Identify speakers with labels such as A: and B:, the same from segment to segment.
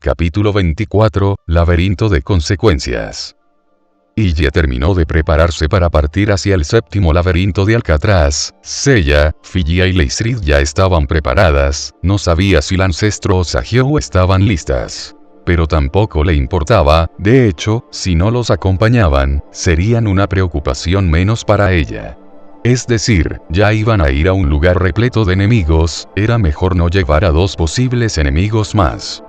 A: Capítulo 24, Laberinto de consecuencias. Illa terminó de prepararse para partir hacia el séptimo laberinto de Alcatraz. Seiya, Figia y Leisrid ya estaban preparadas. No sabía si el ancestro o Sahyou estaban listas. Pero tampoco le importaba. De hecho, si no los acompañaban, serían una preocupación menos para ella. Es decir, ya iban a ir a un lugar repleto de enemigos, era mejor no llevar a dos posibles enemigos más.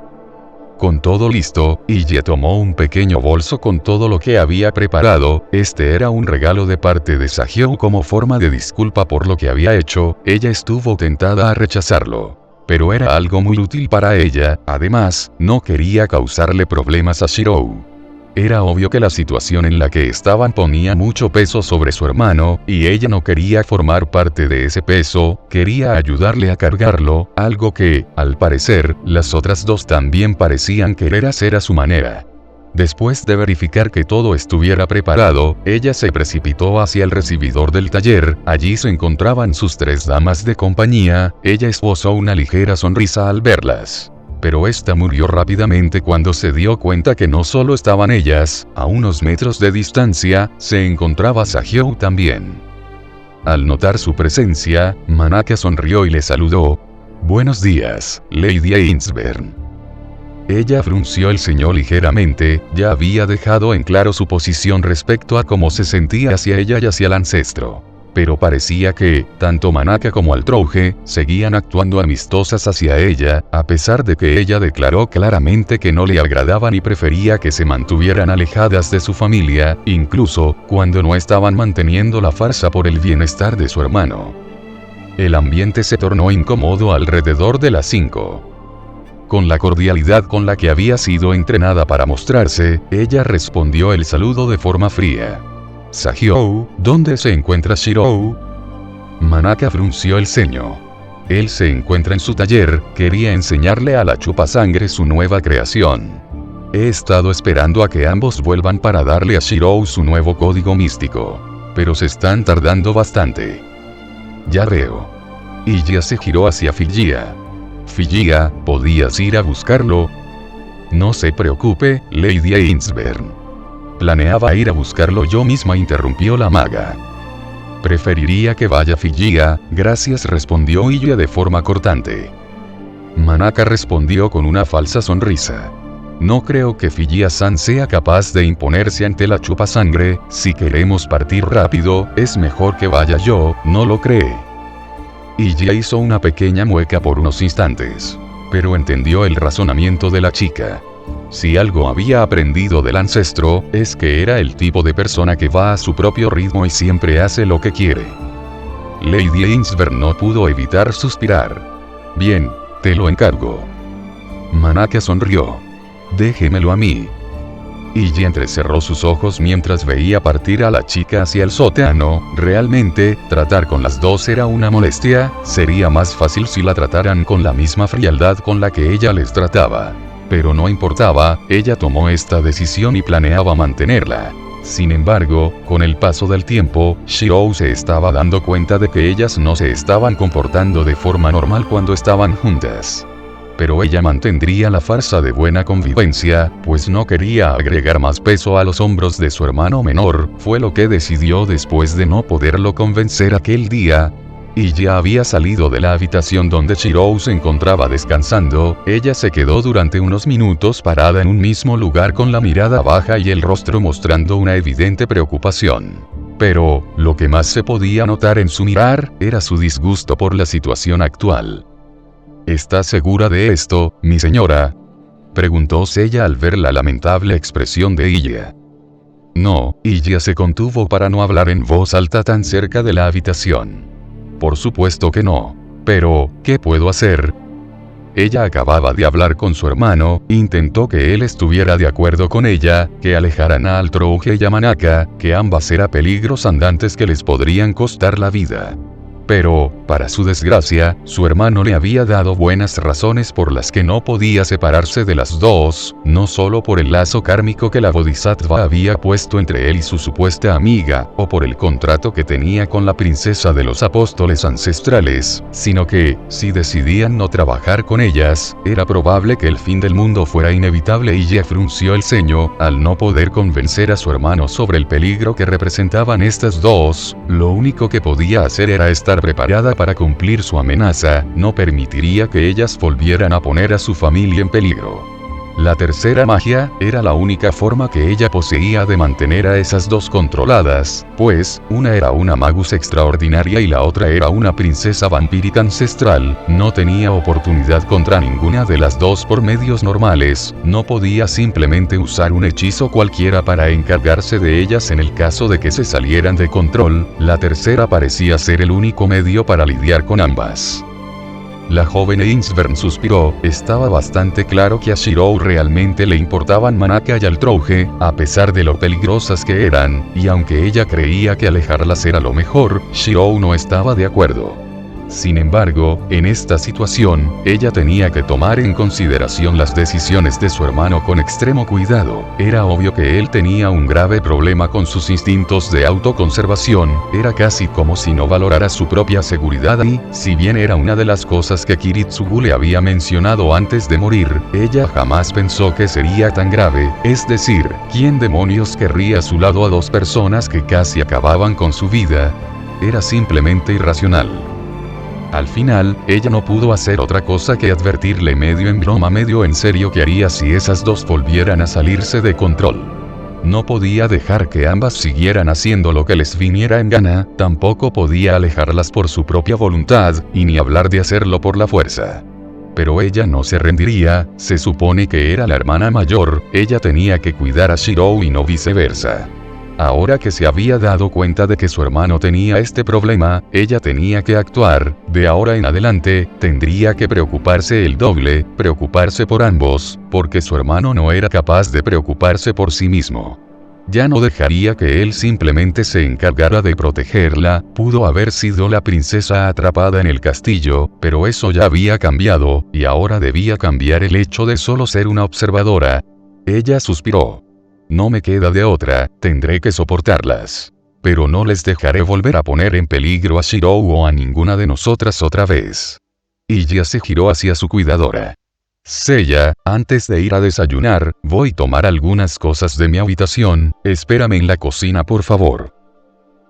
A: Con todo listo, Illa tomó un pequeño bolso con todo lo que había preparado. Este era un regalo de parte de Sahyou como forma de disculpa por lo que había hecho. Ella estuvo tentada a rechazarlo. Pero era algo muy útil para ella. Además, no quería causarle problemas a Shirou. Era obvio que la situación en la que estaban ponía mucho peso sobre su hermano, y ella no quería formar parte de ese peso, quería ayudarle a cargarlo, algo que, al parecer, las otras dos también parecían querer hacer a su manera. Después de verificar que todo estuviera preparado, ella se precipitó hacia el recibidor del taller. Allí se encontraban sus tres damas de compañía. Ella esbozó una ligera sonrisa al verlas. Pero esta murió rápidamente cuando se dio cuenta que no solo estaban ellas, a unos metros de distancia, se encontraba Sahyou también. Al notar su presencia, Manaka sonrió y le saludó. «Buenos días, Lady Ainsburn». Ella frunció el ceño ligeramente, ya había dejado en claro su posición respecto a cómo se sentía hacia ella y hacia el ancestro. Pero parecía que, tanto Manaka como Altrouge, seguían actuando amistosas hacia ella, a pesar de que ella declaró claramente que no le agradaban y prefería que se mantuvieran alejadas de su familia, incluso, cuando no estaban manteniendo la farsa por el bienestar de su hermano. El ambiente se tornó incómodo alrededor de las 5. Con la cordialidad con la que había sido entrenada para mostrarse, ella respondió el saludo de forma fría. «Sahyou, ¿dónde se encuentra Shirou?» Manaka frunció el ceño. Él se encuentra en su taller, quería enseñarle a la chupasangre su nueva creación. He estado esperando a que ambos vuelvan para darle a Shirou su nuevo código místico. Pero se están tardando bastante. Ya veo. Illa se giró hacia Figia. «Figia, ¿podías ir a buscarlo?» «No se preocupe, Lady Ainsburn. Planeaba ir a buscarlo yo misma», interrumpió la maga. «Preferiría que vaya Figia, gracias», respondió Illa de forma cortante. Manaka respondió con una falsa sonrisa. «No creo que Figia-san sea capaz de imponerse ante la chupasangre. Si queremos partir rápido, es mejor que vaya yo, ¿no lo cree?» Illa hizo una pequeña mueca por unos instantes. Pero entendió el razonamiento de la chica. Si algo había aprendido del ancestro, es que era el tipo de persona que va a su propio ritmo y siempre hace lo que quiere. Lady Ainsburn no pudo evitar suspirar. «Bien, te lo encargo». Manaka sonrió. «Déjemelo a mí». Illa entrecerró sus ojos mientras veía partir a la chica hacia el sótano. Realmente, tratar con las dos era una molestia. Sería más fácil si la trataran con la misma frialdad con la que ella les trataba. Pero no importaba, ella tomó esta decisión y planeaba mantenerla. Sin embargo, con el paso del tiempo, Shirou se estaba dando cuenta de que ellas no se estaban comportando de forma normal cuando estaban juntas. Pero ella mantendría la farsa de buena convivencia, pues no quería agregar más peso a los hombros de su hermano menor. Fue lo que decidió después de no poderlo convencer aquel día. Y ya había salido de la habitación donde Shirou se encontraba descansando. Ella se quedó durante unos minutos parada en un mismo lugar con la mirada baja y el rostro mostrando una evidente preocupación. Pero, lo que más se podía notar en su mirar, era su disgusto por la situación actual. «¿Está segura de esto, mi señora?», preguntó Seiya al ver la lamentable expresión de Illa. No, Illa se contuvo para no hablar en voz alta tan cerca de la habitación. «Por supuesto que no. Pero, ¿qué puedo hacer?». Ella acababa de hablar con su hermano, intentó que él estuviera de acuerdo con ella, que alejaran a Altrouge y a Manaka, que ambas eran peligros andantes que les podrían costar la vida. Pero, para su desgracia, su hermano le había dado buenas razones por las que no podía separarse de las dos, no solo por el lazo kármico que la Bodhisattva había puesto entre él y su supuesta amiga, o por el contrato que tenía con la princesa de los apóstoles ancestrales, sino que, si decidían no trabajar con ellas, era probable que el fin del mundo fuera inevitable. Y ella frunció el ceño, al no poder convencer a su hermano sobre el peligro que representaban estas dos. Lo único que podía hacer era estar preparada para cumplir su amenaza, no permitiría que ellas volvieran a poner a su familia en peligro. La tercera magia era la única forma que ella poseía de mantener a esas dos controladas, pues, una era una magus extraordinaria y la otra era una princesa vampírica ancestral. No tenía oportunidad contra ninguna de las dos por medios normales, no podía simplemente usar un hechizo cualquiera para encargarse de ellas en el caso de que se salieran de control. La tercera parecía ser el único medio para lidiar con ambas. La joven Einsvern suspiró. Estaba bastante claro que a Shirou realmente le importaban Manaka y Altrouge, a pesar de lo peligrosas que eran, y aunque ella creía que alejarlas era lo mejor, Shirou no estaba de acuerdo. Sin embargo, en esta situación, ella tenía que tomar en consideración las decisiones de su hermano con extremo cuidado. Era obvio que él tenía un grave problema con sus instintos de autoconservación, era casi como si no valorara su propia seguridad y, si bien era una de las cosas que Kiritsugu le había mencionado antes de morir, ella jamás pensó que sería tan grave, es decir, ¿quién demonios querría a su lado a dos personas que casi acababan con su vida? Era simplemente irracional. Al final, ella no pudo hacer otra cosa que advertirle medio en broma medio en serio que haría si esas dos volvieran a salirse de control. No podía dejar que ambas siguieran haciendo lo que les viniera en gana, tampoco podía alejarlas por su propia voluntad, y ni hablar de hacerlo por la fuerza. Pero ella no se rendiría, se supone que era la hermana mayor, ella tenía que cuidar a Shirou y no viceversa. Ahora que se había dado cuenta de que su hermano tenía este problema, ella tenía que actuar. De ahora en adelante, tendría que preocuparse el doble, preocuparse por ambos, porque su hermano no era capaz de preocuparse por sí mismo. Ya no dejaría que él simplemente se encargara de protegerla. Pudo haber sido la princesa atrapada en el castillo, pero eso ya había cambiado, y ahora debía cambiar el hecho de solo ser una observadora. Ella suspiró. No me queda de otra, tendré que soportarlas. Pero no les dejaré volver a poner en peligro a Shirou o a ninguna de nosotras otra vez. Ella se giró hacia su cuidadora. Seiya, antes de ir a desayunar, voy a tomar algunas cosas de mi habitación, espérame en la cocina por favor.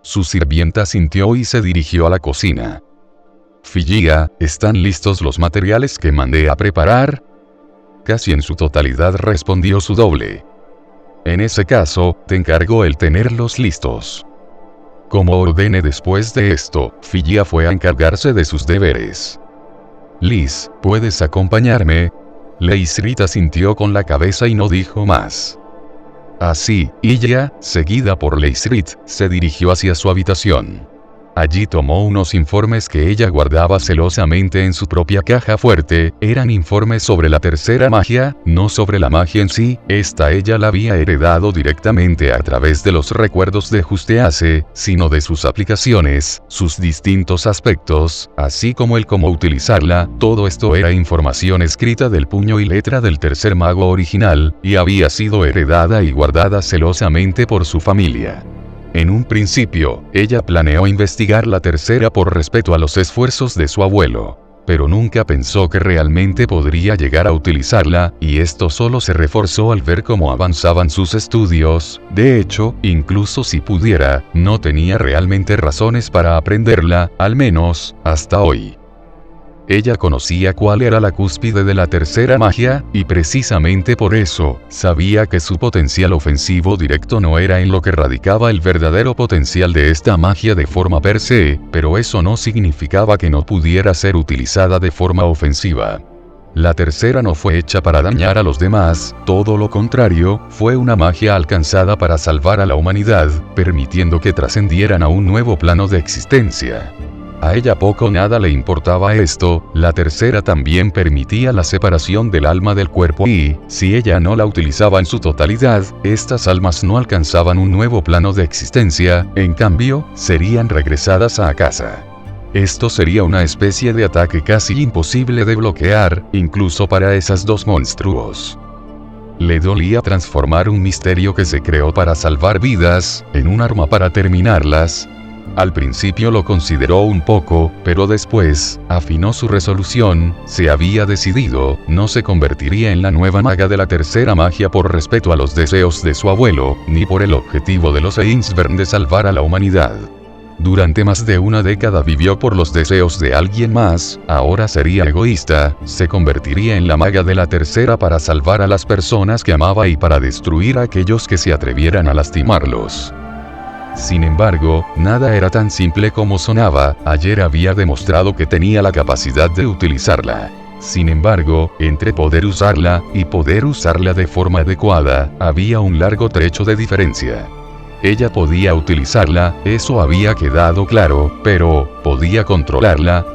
A: Su sirvienta sintió y se dirigió a la cocina. Figia, ¿están listos los materiales que mandé a preparar? Casi en su totalidad respondió su doble. En ese caso, te encargo el tenerlos listos. Como ordene después de esto, Figia fue a encargarse de sus deberes. Liz, ¿puedes acompañarme? Leisrita sintió con la cabeza y no dijo más. Así, ella, seguida por Leisrit, se dirigió hacia su habitación. Allí tomó unos informes que ella guardaba celosamente en su propia caja fuerte. Eran informes sobre la tercera magia, no sobre la magia en sí. Esta ella la había heredado directamente a través de los recuerdos de Justeace, sino de sus aplicaciones, sus distintos aspectos, así como el cómo utilizarla. Todo esto era información escrita del puño y letra del tercer mago original, y había sido heredada y guardada celosamente por su familia. En un principio, ella planeó investigar la tercera por respeto a los esfuerzos de su abuelo, pero nunca pensó que realmente podría llegar a utilizarla, y esto solo se reforzó al ver cómo avanzaban sus estudios. De hecho, incluso si pudiera, no tenía realmente razones para aprenderla, al menos, hasta hoy. Ella conocía cuál era la cúspide de la tercera magia, y precisamente por eso, sabía que su potencial ofensivo directo no era en lo que radicaba el verdadero potencial de esta magia de forma per se, pero eso no significaba que no pudiera ser utilizada de forma ofensiva. La tercera no fue hecha para dañar a los demás, todo lo contrario, fue una magia alcanzada para salvar a la humanidad, permitiendo que trascendieran a un nuevo plano de existencia. A ella poco o nada le importaba esto. La tercera también permitía la separación del alma del cuerpo y, si ella no la utilizaba en su totalidad, estas almas no alcanzaban un nuevo plano de existencia, en cambio, serían regresadas a casa. Esto sería una especie de ataque casi imposible de bloquear, incluso para esas dos monstruos. Le dolía transformar un misterio que se creó para salvar vidas, en un arma para terminarlas. Al principio lo consideró un poco, pero después, afinó su resolución, se había decidido, no se convertiría en la nueva maga de la tercera magia por respeto a los deseos de su abuelo, ni por el objetivo de los Ainsburn de salvar a la humanidad. Durante más de una década vivió por los deseos de alguien más, ahora sería egoísta, se convertiría en la maga de la tercera para salvar a las personas que amaba y para destruir a aquellos que se atrevieran a lastimarlos. Sin embargo, nada era tan simple como sonaba, ayer había demostrado que tenía la capacidad de utilizarla. Sin embargo, entre poder usarla, y poder usarla de forma adecuada, había un largo trecho de diferencia. Ella podía utilizarla, eso había quedado claro, pero, ¿podía controlarla?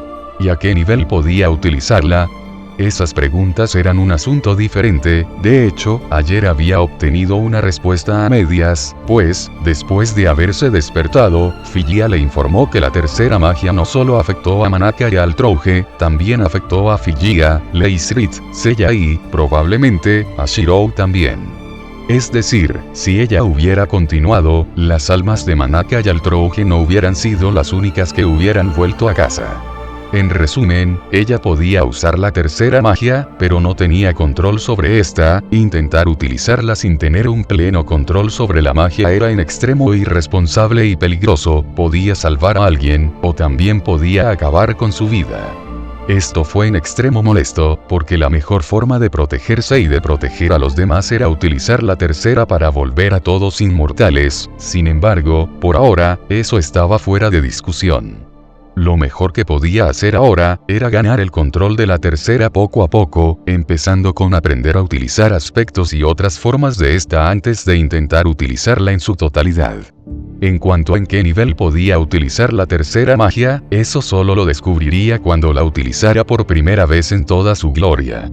A: ¿Y a qué nivel podía utilizarla? Esas preguntas eran un asunto diferente. De hecho, ayer había obtenido una respuesta a medias, pues, después de haberse despertado, Figia le informó que la tercera magia no solo afectó a Manaka y al Trouge, también afectó a Figia, Leisrit, Seiya y, probablemente, a Shirou también. Es decir, si ella hubiera continuado, las almas de Manaka y Altrouge no hubieran sido las únicas que hubieran vuelto a casa. En resumen, ella podía usar la tercera magia, pero no tenía control sobre esta. Intentar utilizarla sin tener un pleno control sobre la magia era en extremo irresponsable y peligroso, podía salvar a alguien, o también podía acabar con su vida. Esto fue en extremo molesto, porque la mejor forma de protegerse y de proteger a los demás era utilizar la tercera para volver a todos inmortales. Sin embargo, por ahora, eso estaba fuera de discusión. Lo mejor que podía hacer ahora, era ganar el control de la tercera poco a poco, empezando con aprender a utilizar aspectos y otras formas de esta antes de intentar utilizarla en su totalidad. En cuanto a en qué nivel podía utilizar la tercera magia, eso solo lo descubriría cuando la utilizara por primera vez en toda su gloria.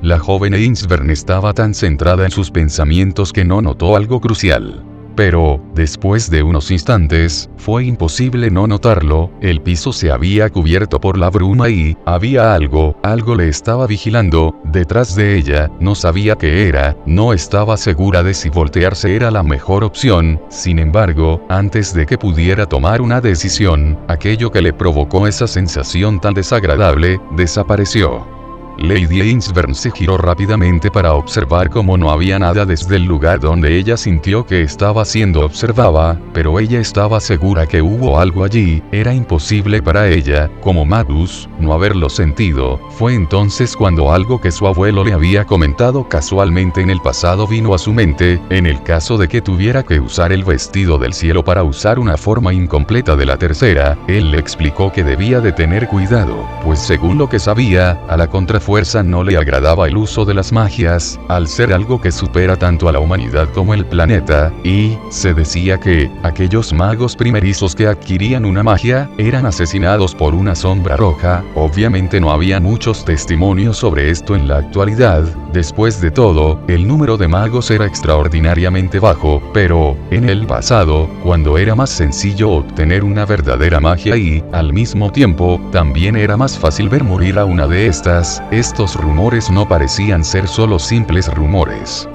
A: La joven Ainsburn estaba tan centrada en sus pensamientos que no notó algo crucial. Pero, después de unos instantes, fue imposible no notarlo, el piso se había cubierto por la bruma y, había algo le estaba vigilando, detrás de ella, no sabía qué era, no estaba segura de si voltearse era la mejor opción. Sin embargo, antes de que pudiera tomar una decisión, aquello que le provocó esa sensación tan desagradable, desapareció. Lady Ainsburn se giró rápidamente para observar cómo no había nada desde el lugar donde ella sintió que estaba siendo observada, pero ella estaba segura que hubo algo allí. Era imposible para ella, como Magus, no haberlo sentido. Fue entonces cuando algo que su abuelo le había comentado casualmente en el pasado vino a su mente. En el caso de que tuviera que usar el vestido del cielo para usar una forma incompleta de la tercera, él le explicó que debía de tener cuidado, pues según lo que sabía, a la contrafuerza no le agradaba el uso de las magias, al ser algo que supera tanto a la humanidad como el planeta, y se decía que aquellos magos primerizos que adquirían una magia eran asesinados por una sombra roja. Obviamente no había muchos testimonios sobre esto en la actualidad. Después de todo, el número de magos era extraordinariamente bajo, pero, en el pasado, cuando era más sencillo obtener una verdadera magia y, al mismo tiempo, también era más fácil ver morir a una de estas, estos rumores no parecían ser solo simples rumores.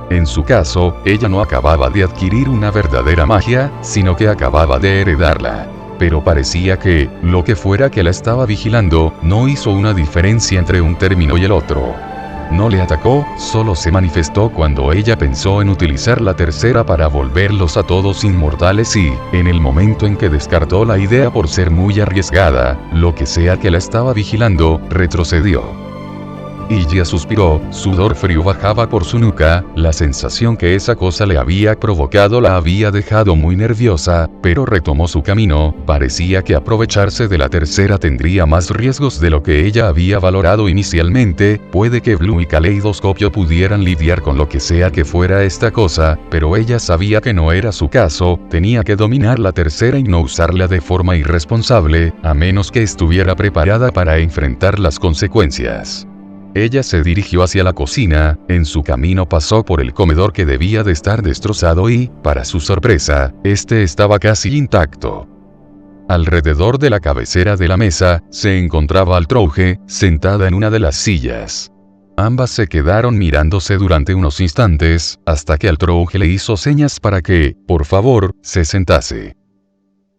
A: En su caso, ella no acababa de adquirir una verdadera magia, sino que acababa de heredarla. Pero parecía que, lo que fuera que la estaba vigilando, no hizo una diferencia entre un término y el otro. No le atacó, solo se manifestó cuando ella pensó en utilizar la tercera para volverlos a todos inmortales y, en el momento en que descartó la idea por ser muy arriesgada, lo que sea que la estaba vigilando, retrocedió. Ella suspiró, sudor frío bajaba por su nuca, la sensación que esa cosa le había provocado la había dejado muy nerviosa, pero retomó su camino. Parecía que aprovecharse de la tercera tendría más riesgos de lo que ella había valorado inicialmente. Puede que Blue y Caleidoscopio pudieran lidiar con lo que sea que fuera esta cosa, pero ella sabía que no era su caso. Tenía que dominar la tercera y no usarla de forma irresponsable, a menos que estuviera preparada para enfrentar las consecuencias. Ella se dirigió hacia la cocina. En su camino pasó por el comedor que debía de estar destrozado y, para su sorpresa, este estaba casi intacto. Alrededor de la cabecera de la mesa, se encontraba Altrouge, sentada en una de las sillas. Ambas se quedaron mirándose durante unos instantes, hasta que Altrouge le hizo señas para que, por favor, se sentase.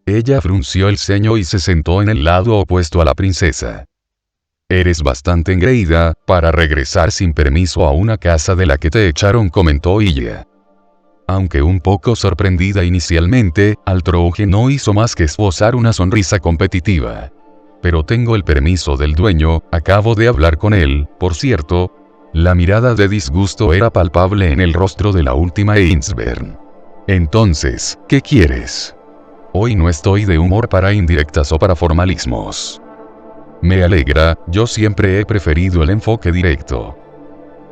A: Ella frunció el ceño y se sentó en el lado opuesto a la princesa. «Eres bastante engreída, para regresar sin permiso a una casa de la que te echaron», comentó ella. Aunque un poco sorprendida inicialmente, Altrouge no hizo más que esbozar una sonrisa competitiva. «Pero tengo el permiso del dueño, acabo de hablar con él, por cierto». La mirada de disgusto era palpable en el rostro de la última Ainsburn. «Entonces, ¿qué quieres? Hoy no estoy de humor para indirectas o para formalismos». «Me alegra, yo siempre he preferido el enfoque directo».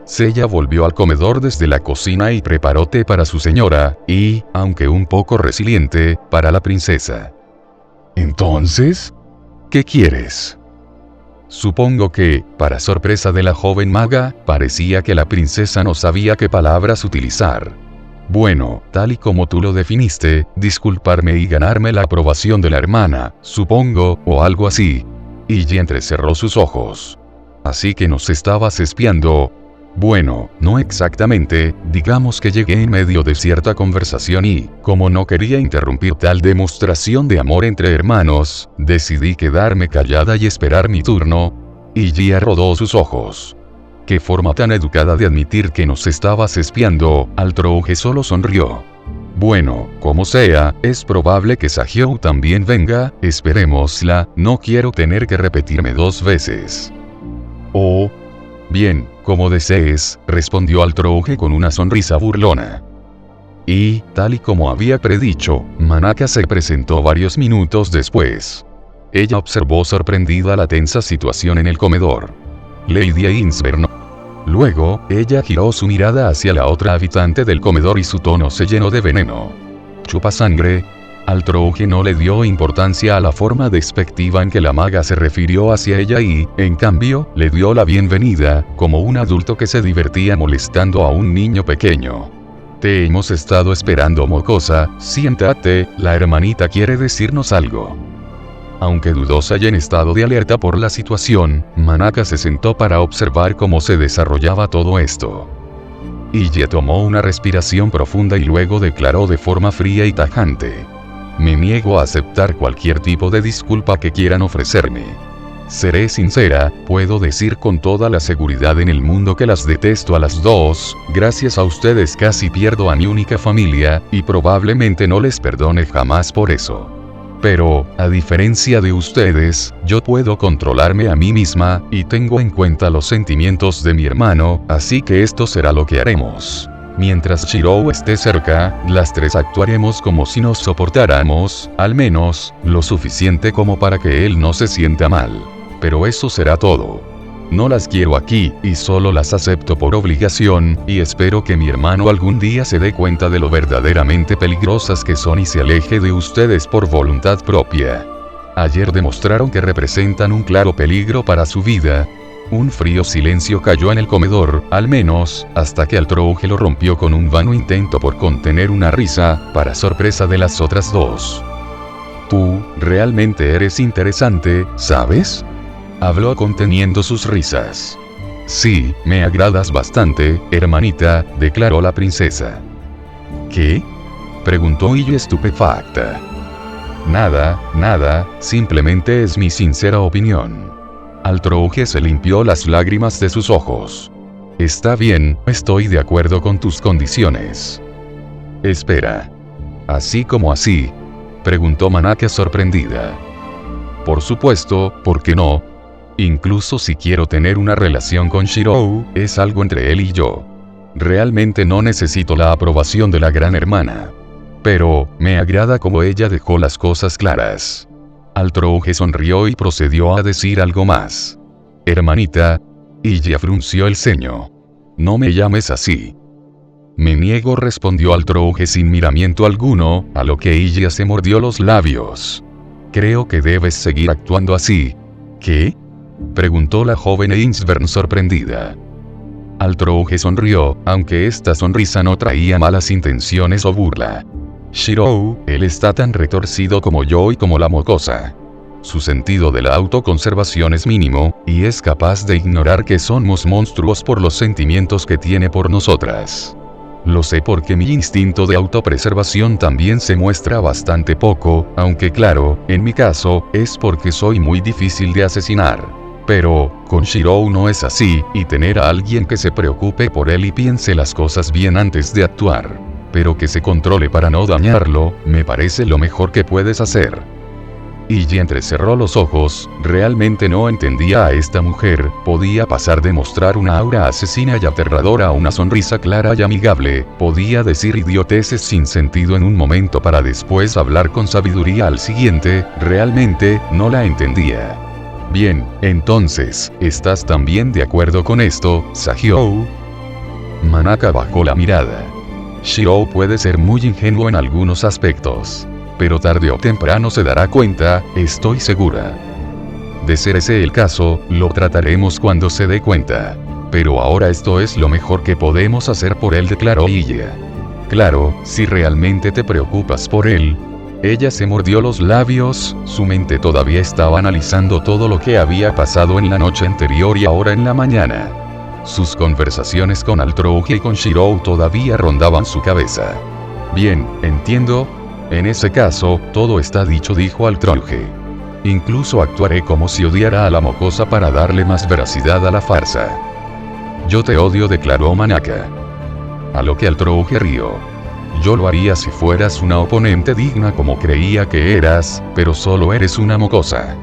A: Sella volvió al comedor desde la cocina y preparó té para su señora, y, aunque un poco resiliente, para la princesa. «¿Entonces? ¿Qué quieres?» Supongo que, para sorpresa de la joven maga, parecía que la princesa no sabía qué palabras utilizar. «Bueno, tal y como tú lo definiste, disculparme y ganarme la aprobación de la hermana, supongo, o algo así». Y entrecerró sus ojos. «Así que nos estabas espiando». «Bueno, no exactamente, digamos que llegué en medio de cierta conversación y, como no quería interrumpir tal demostración de amor entre hermanos, decidí quedarme callada y esperar mi turno». Y Gia rodó sus ojos. «Qué forma tan educada de admitir que nos estabas espiando», Altrouge solo sonrió. «Bueno, como sea, es probable que Sahyou también venga, esperémosla, no quiero tener que repetirme 2 veces». «Oh. Bien, como desees», respondió Altrouge con una sonrisa burlona. Y, tal y como había predicho, Manaka se presentó varios minutos después. Ella observó sorprendida la tensa situación en el comedor. Lady Ainsburn. Luego, ella giró su mirada hacia la otra habitante del comedor y su tono se llenó de veneno. «¿Chupa sangre?» Altrouge no le dio importancia a la forma despectiva en que la maga se refirió hacia ella y, en cambio, le dio la bienvenida, como un adulto que se divertía molestando a un niño pequeño. «Te hemos estado esperando, mocosa, siéntate, la hermanita quiere decirnos algo». Aunque dudosa y en estado de alerta por la situación, Manaka se sentó para observar cómo se desarrollaba todo esto. Ella tomó una respiración profunda y luego declaró de forma fría y tajante: «Me niego a aceptar cualquier tipo de disculpa que quieran ofrecerme. Seré sincera, puedo decir con toda la seguridad en el mundo que las detesto a las dos, gracias a ustedes casi pierdo a mi única familia, y probablemente no les perdone jamás por eso. Pero, a diferencia de ustedes, yo puedo controlarme a mí misma, y tengo en cuenta los sentimientos de mi hermano, así que esto será lo que haremos. Mientras Shirou esté cerca, las 3 actuaremos como si nos soportáramos, al menos, lo suficiente como para que él no se sienta mal. Pero eso será todo. No las quiero aquí, y solo las acepto por obligación, y espero que mi hermano algún día se dé cuenta de lo verdaderamente peligrosas que son y se aleje de ustedes por voluntad propia. Ayer demostraron que representan un claro peligro para su vida». Un frío silencio cayó en el comedor, al menos, hasta que Altrouge lo rompió con un vano intento por contener una risa, para sorpresa de las otras 2. «Tú, realmente eres interesante, ¿sabes?», habló conteniendo sus risas. «Sí, me agradas bastante, hermanita», declaró la princesa. «¿Qué?», preguntó ella estupefacta. Nada, simplemente es mi sincera opinión». Altrouge se limpió las lágrimas de sus ojos. «Está bien, estoy de acuerdo con tus condiciones». «Espera. ¿Así como así?», preguntó Manaka sorprendida. «Por supuesto, ¿por qué no? Incluso si quiero tener una relación con Shirou, es algo entre él y yo. Realmente no necesito la aprobación de la gran hermana. Pero, me agrada como ella dejó las cosas claras». Altrouge sonrió y procedió a decir algo más. «Hermanita». Ella frunció el ceño. «No me llames así». «Me niego», respondió Altrouge sin miramiento alguno, a lo que ella se mordió los labios. «Creo que debes seguir actuando así». «¿Qué?», preguntó la joven Ainsburn sorprendida. Altrouge sonrió, aunque esta sonrisa no traía malas intenciones o burla. Shirou, él está tan retorcido como yo y como la mocosa. Su sentido de la autoconservación es mínimo, y es capaz de ignorar que somos monstruos por los sentimientos que tiene por nosotras. Lo sé porque mi instinto de autopreservación también se muestra bastante poco, aunque claro, en mi caso, es porque soy muy difícil de asesinar. Pero, con Shirou no es así, y tener a alguien que se preocupe por él y piense las cosas bien antes de actuar, pero que se controle para no dañarlo, me parece lo mejor que puedes hacer. Iji entrecerró los ojos, realmente no entendía a esta mujer, podía pasar de mostrar una aura asesina y aterradora a una sonrisa clara y amigable, podía decir idioteces sin sentido en un momento para después hablar con sabiduría al siguiente, realmente, no la entendía. Bien, entonces, ¿estás también de acuerdo con esto, Sahyou? Manaka bajó la mirada. Shirou puede ser muy ingenuo en algunos aspectos. Pero tarde o temprano se dará cuenta, estoy segura. De ser ese el caso, lo trataremos cuando se dé cuenta. Pero ahora esto es lo mejor que podemos hacer por él, declaró ella. Claro, si realmente te preocupas por él. Ella se mordió los labios, su mente todavía estaba analizando todo lo que había pasado en la noche anterior y ahora en la mañana. Sus conversaciones con Altrouge y con Shirou todavía rondaban su cabeza. Bien, entiendo. En ese caso, todo está dicho, dijo Altrouge. Incluso actuaré como si odiara a la mocosa para darle más veracidad a la farsa. Yo te odio, declaró Manaka. A lo que Altrouge rió. Yo lo haría si fueras una oponente digna como creía que eras, pero solo eres una mocosa.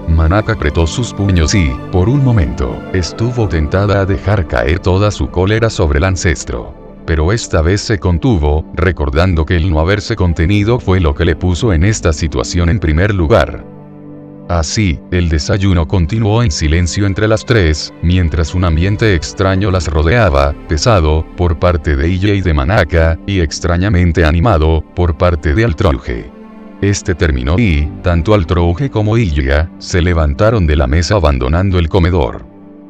A: Manaka apretó sus puños y, por un momento, estuvo tentada a dejar caer toda su cólera sobre el ancestro. Pero esta vez se contuvo, recordando que el no haberse contenido fue lo que le puso en esta situación en primer lugar. Así, el desayuno continuó en silencio entre las tres, mientras un ambiente extraño las rodeaba, pesado, por parte de ella y de Manaka, y extrañamente animado, por parte de Altrouge. Este terminó y, tanto Altrouge como ella, se levantaron de la mesa abandonando el comedor.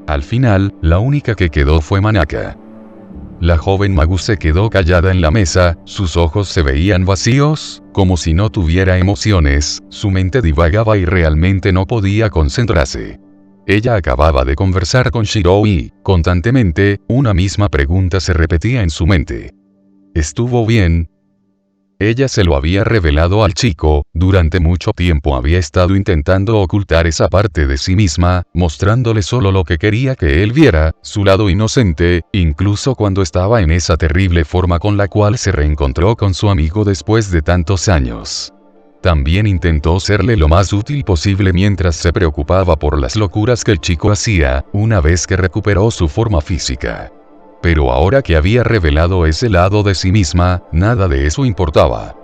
A: Al final, la única que quedó fue Manaka. La joven magu se quedó callada en la mesa, sus ojos se veían vacíos, como si no tuviera emociones, su mente divagaba y realmente no podía concentrarse. Ella acababa de conversar con Shirou y, constantemente, una misma pregunta se repetía en su mente. ¿Estuvo bien? Ella se lo había revelado al chico, durante mucho tiempo había estado intentando ocultar esa parte de sí misma, mostrándole solo lo que quería que él viera, su lado inocente, incluso cuando estaba en esa terrible forma con la cual se reencontró con su amigo después de tantos años. También intentó serle lo más útil posible mientras se preocupaba por las locuras que el chico hacía, una vez que recuperó su forma física. Pero ahora que había revelado ese lado de sí misma, nada de eso importaba.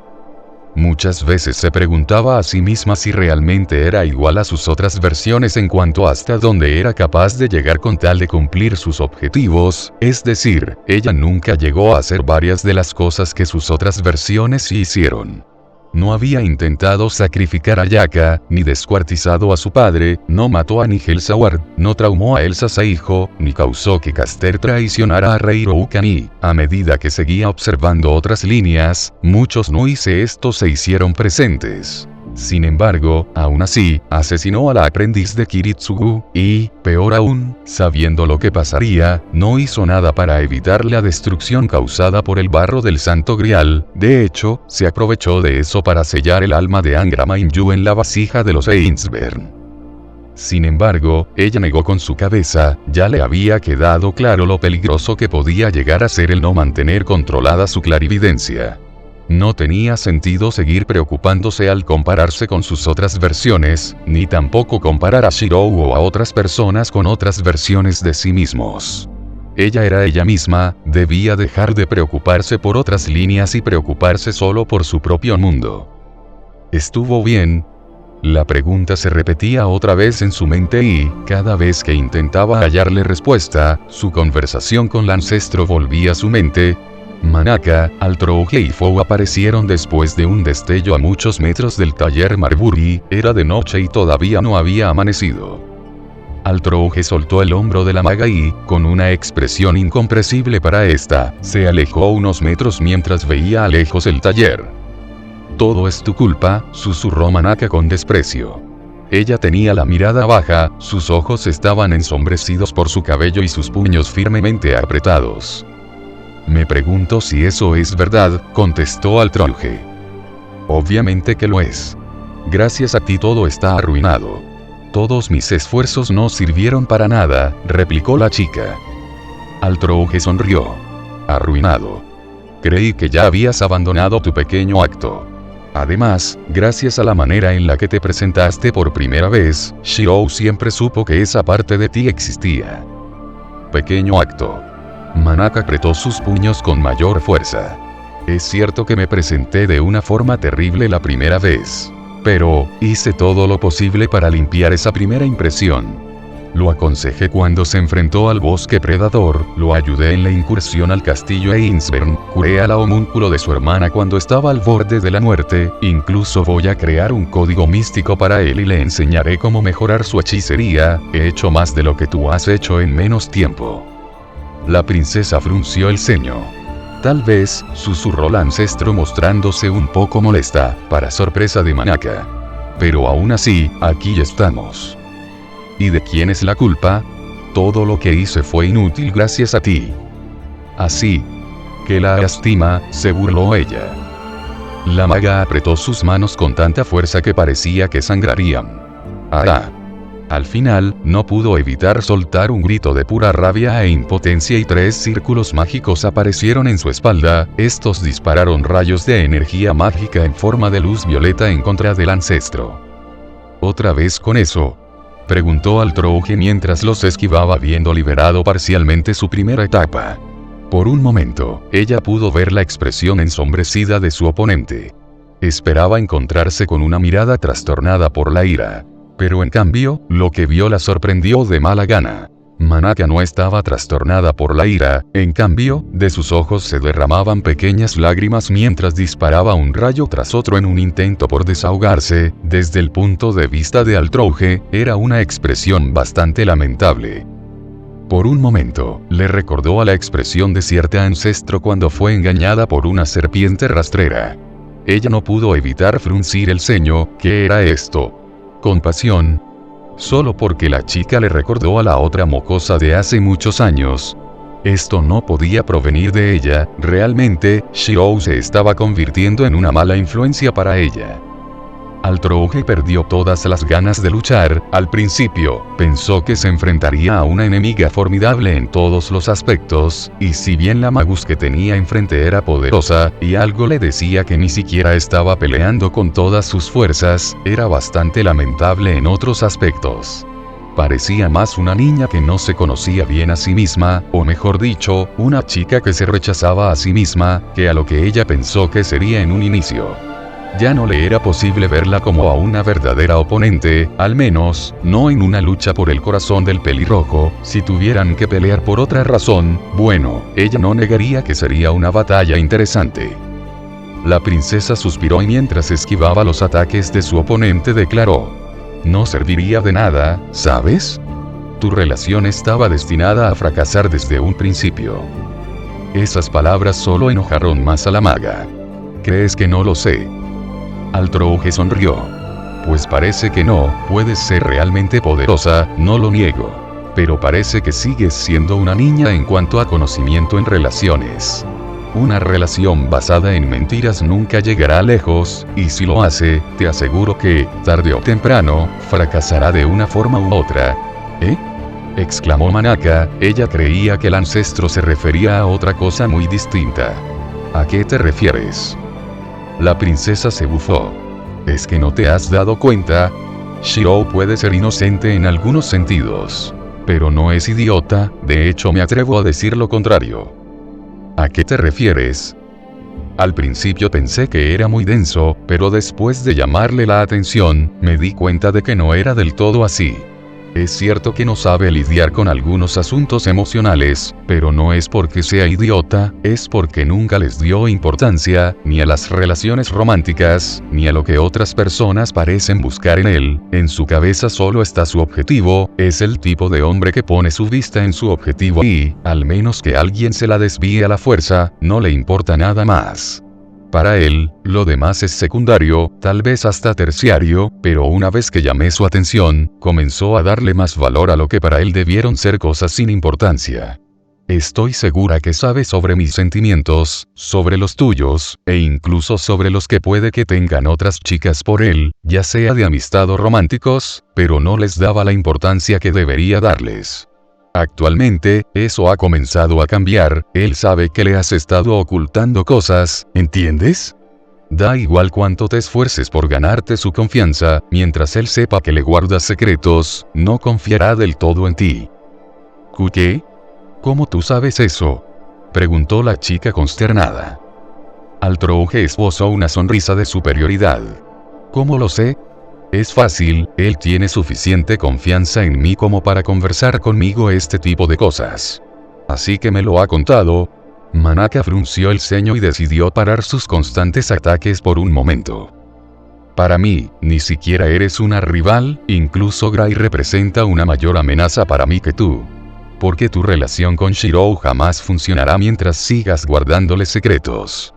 A: Muchas veces se preguntaba a sí misma si realmente era igual a sus otras versiones en cuanto hasta dónde era capaz de llegar con tal de cumplir sus objetivos, es decir, ella nunca llegó a hacer varias de las cosas que sus otras versiones sí hicieron. No había intentado sacrificar a Yaka, ni descuartizado a su padre, no mató a Nigel Saward, no traumó a Elsa Saijo, ni causó que Caster traicionara a Reiroukan y, a medida que seguía observando otras líneas, muchos no hice estos se hicieron presentes. Sin embargo, aún así, asesinó a la aprendiz de Kiritsugu, y, peor aún, sabiendo lo que pasaría, no hizo nada para evitar la destrucción causada por el barro del Santo Grial, de hecho, se aprovechó de eso para sellar el alma de Angra Mainyu en la vasija de los Ainsburn. Sin embargo, ella negó con su cabeza, ya le había quedado claro lo peligroso que podía llegar a ser el no mantener controlada su clarividencia. No tenía sentido seguir preocupándose al compararse con sus otras versiones, ni tampoco comparar a Shirou o a otras personas con otras versiones de sí mismos. Ella era ella misma, debía dejar de preocuparse por otras líneas y preocuparse solo por su propio mundo. ¿Estuvo bien? La pregunta se repetía otra vez en su mente y, cada vez que intentaba hallarle respuesta, su conversación con el ancestro volvía a su mente. Manaka, Altrouge y Fou aparecieron después de un destello a muchos metros del taller Marbury, era de noche y todavía no había amanecido. Altrouge soltó el hombro de la maga y, con una expresión incomprensible para esta, se alejó unos metros mientras veía a lejos el taller. «Todo es tu culpa», susurró Manaka con desprecio. Ella tenía la mirada baja, sus ojos estaban ensombrecidos por su cabello y sus puños firmemente apretados. «Me pregunto si eso es verdad», contestó Altrouge. «Obviamente que lo es. Gracias a ti todo está arruinado». «Todos mis esfuerzos no sirvieron para nada», replicó la chica. Altrouge sonrió. «Arruinado. Creí que ya habías abandonado tu pequeño acto. Además, gracias a la manera en la que te presentaste por primera vez, Shirou siempre supo que esa parte de ti existía». «Pequeño acto». Manaka apretó sus puños con mayor fuerza. «Es cierto que me presenté de una forma terrible la primera vez. Pero, hice todo lo posible para limpiar esa primera impresión. Lo aconsejé cuando se enfrentó al bosque predador, lo ayudé en la incursión al castillo Einsbern, curé al homúnculo de su hermana cuando estaba al borde de la muerte, incluso voy a crear un código místico para él y le enseñaré cómo mejorar su hechicería, he hecho más de lo que tú has hecho en menos tiempo». La princesa frunció el ceño. «Tal vez», susurró la ancestro mostrándose un poco molesta, para sorpresa de Manaka. «Pero aún así, aquí estamos». «¿Y de quién es la culpa? Todo lo que hice fue inútil gracias a ti». «Así que la lastima», se burló ella. La maga apretó sus manos con tanta fuerza que parecía que sangrarían. «Ah». Al final, no pudo evitar soltar un grito de pura rabia e impotencia y 3 círculos mágicos aparecieron en su espalda, estos dispararon rayos de energía mágica en forma de luz violeta en contra del ancestro. «¿Otra vez con eso?», preguntó Altrouge mientras los esquivaba habiendo liberado parcialmente su primera etapa. Por un momento, ella pudo ver la expresión ensombrecida de su oponente. Esperaba encontrarse con una mirada trastornada por la ira. Pero en cambio, lo que vio la sorprendió de mala gana. Manaka no estaba trastornada por la ira, en cambio, de sus ojos se derramaban pequeñas lágrimas mientras disparaba un rayo tras otro en un intento por desahogarse. Desde el punto de vista de Altrouge, era una expresión bastante lamentable. Por un momento, le recordó a la expresión de cierta ancestro cuando fue engañada por una serpiente rastrera. Ella no pudo evitar fruncir el ceño. ¿Qué era esto? ¿Compasión? Solo porque la chica le recordó a la otra mocosa de hace muchos años. Esto no podía provenir de ella, realmente, Shirou se estaba convirtiendo en una mala influencia para ella. Altrouge perdió todas las ganas de luchar. Al principio, pensó que se enfrentaría a una enemiga formidable en todos los aspectos, y si bien la magus que tenía enfrente era poderosa, y algo le decía que ni siquiera estaba peleando con todas sus fuerzas, era bastante lamentable en otros aspectos. Parecía más una niña que no se conocía bien a sí misma, o mejor dicho, una chica que se rechazaba a sí misma, que a lo que ella pensó que sería en un inicio. Ya no le era posible verla como a una verdadera oponente, al menos, no en una lucha por el corazón del pelirrojo. Si tuvieran que pelear por otra razón, bueno, ella no negaría que sería una batalla interesante. La princesa suspiró y mientras esquivaba los ataques de su oponente declaró: «No serviría de nada, ¿sabes? Tu relación estaba destinada a fracasar desde un principio». Esas palabras solo enojaron más a la maga. «¿Crees que no lo sé?». Altrouge sonrió. «Pues parece que no, puedes ser realmente poderosa, no lo niego. Pero parece que sigues siendo una niña en cuanto a conocimiento en relaciones. Una relación basada en mentiras nunca llegará lejos, y si lo hace, te aseguro que, tarde o temprano, fracasará de una forma u otra». «¿Eh?», exclamó Manaka. Ella creía que el ancestro se refería a otra cosa muy distinta. «¿A qué te refieres?». La princesa se bufó. «¿Es que no te has dado cuenta? Shirou puede ser inocente en algunos sentidos. Pero no es idiota, de hecho me atrevo a decir lo contrario». «¿A qué te refieres?». «Al principio pensé que era muy denso, pero después de llamarle la atención, me di cuenta de que no era del todo así. Es cierto que no sabe lidiar con algunos asuntos emocionales, pero no es porque sea idiota, es porque nunca les dio importancia, ni a las relaciones románticas, ni a lo que otras personas parecen buscar en él. En su cabeza solo está su objetivo, es el tipo de hombre que pone su vista en su objetivo y, al menos que alguien se la desvíe a la fuerza, no le importa nada más. Para él, lo demás es secundario, tal vez hasta terciario, pero una vez que llamé su atención, comenzó a darle más valor a lo que para él debieron ser cosas sin importancia. Estoy segura que sabe sobre mis sentimientos, sobre los tuyos, e incluso sobre los que puede que tengan otras chicas por él, ya sea de amistad o románticos, pero no les daba la importancia que debería darles. Actualmente, eso ha comenzado a cambiar, él sabe que le has estado ocultando cosas, ¿entiendes? Da igual cuánto te esfuerces por ganarte su confianza, mientras él sepa que le guardas secretos, no confiará del todo en ti. ¿Qué? ¿Cómo tú sabes eso? Preguntó la chica consternada. Altrouge esbozó una sonrisa de superioridad. ¿Cómo lo sé? Es fácil, él tiene suficiente confianza en mí como para conversar conmigo este tipo de cosas. Así que me lo ha contado. Manaka frunció el ceño y decidió parar sus constantes ataques por un momento. Para mí, ni siquiera eres una rival, incluso Gray representa una mayor amenaza para mí que tú. Porque tu relación con Shirou jamás funcionará mientras sigas guardándole secretos.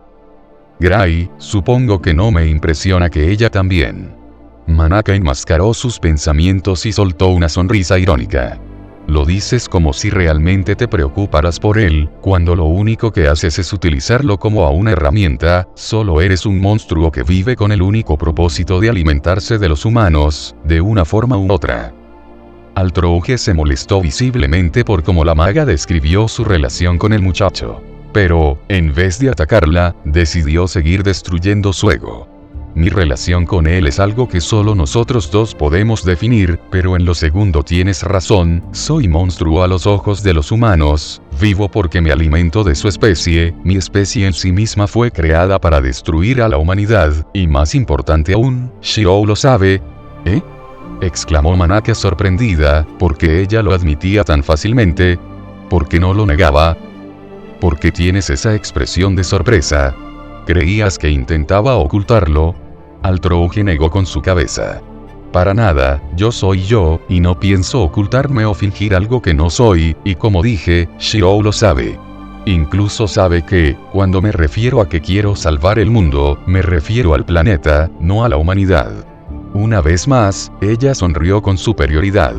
A: Gray, supongo que no me impresiona que ella también. Manaka enmascaró sus pensamientos y soltó una sonrisa irónica. Lo dices como si realmente te preocuparas por él, cuando lo único que haces es utilizarlo como a una herramienta, solo eres un monstruo que vive con el único propósito de alimentarse de los humanos, de una forma u otra. Altrouge se molestó visiblemente por cómo la maga describió su relación con el muchacho. Pero, en vez de atacarla, decidió seguir destruyendo su ego. Mi relación con él es algo que solo nosotros dos podemos definir, pero en lo segundo tienes razón, soy monstruo a los ojos de los humanos, vivo porque me alimento de su especie, mi especie en sí misma fue creada para destruir a la humanidad, y más importante aún, Shirou lo sabe. ¿Eh? Exclamó Manaka sorprendida, porque ella lo admitía tan fácilmente. ¿Por qué no lo negaba? ¿Por qué tienes esa expresión de sorpresa? ¿Creías que intentaba ocultarlo? Altrouge negó con su cabeza. Para nada, yo soy yo, y no pienso ocultarme o fingir algo que no soy, y como dije, Shirou lo sabe. Incluso sabe que, cuando me refiero a que quiero salvar el mundo, me refiero al planeta, no a la humanidad. Una vez más, ella sonrió con superioridad.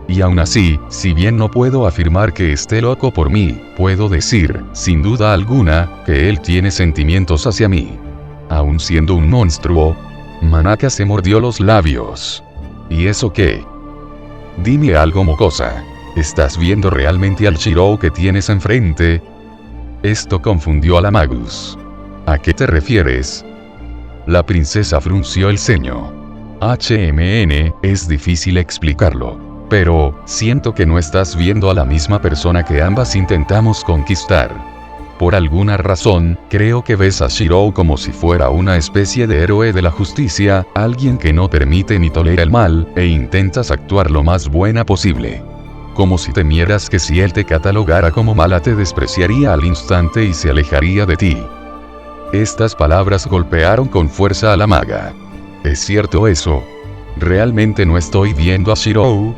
A: Y aún así, si bien no puedo afirmar que esté loco por mí, puedo decir, sin duda alguna, que él tiene sentimientos hacia mí. Aún siendo un monstruo, Manaka se mordió los labios. ¿Y eso qué? Dime algo, mocosa. ¿Estás viendo realmente al Shirou que tienes enfrente? Esto confundió a la Magus. ¿A qué te refieres? La princesa frunció el ceño. Es difícil explicarlo. Pero, siento que no estás viendo a la misma persona que ambas intentamos conquistar. Por alguna razón, creo que ves a Shirou como si fuera una especie de héroe de la justicia, alguien que no permite ni tolera el mal, e intentas actuar lo más buena posible. Como si temieras que si él te catalogara como mala te despreciaría al instante y se alejaría de ti. Estas palabras golpearon con fuerza a la maga. ¿Es cierto eso? ¿Realmente no estoy viendo a Shirou?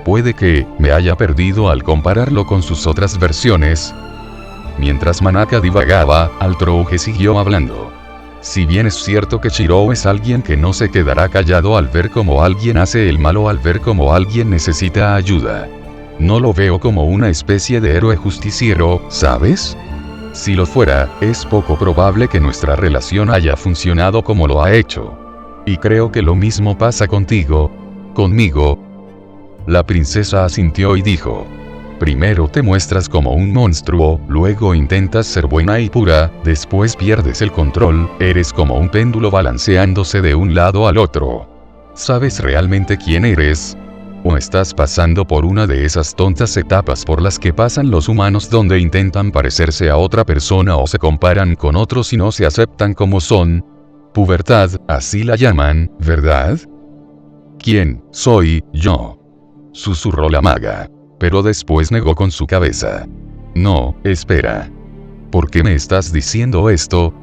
A: Puede que me haya perdido al compararlo con sus otras versiones. Mientras Manaka divagaba, Altrouge siguió hablando. Si bien es cierto que Shirou es alguien que no se quedará callado al ver cómo alguien hace el mal o al ver cómo alguien necesita ayuda. No lo veo como una especie de héroe justiciero, ¿sabes? Si lo fuera, es poco probable que nuestra relación haya funcionado como lo ha hecho. Y creo que lo mismo pasa contigo. Conmigo. La princesa asintió y dijo. Primero te muestras como un monstruo, luego intentas ser buena y pura, después pierdes el control, eres como un péndulo balanceándose de un lado al otro. ¿Sabes realmente quién eres? ¿O estás pasando por una de esas tontas etapas por las que pasan los humanos donde intentan parecerse a otra persona o se comparan con otros y no se aceptan como son? Pubertad, así la llaman, ¿verdad? ¿Quién soy yo? susurró la maga. Pero después negó con su cabeza. No, espera. ¿Por qué me estás diciendo esto?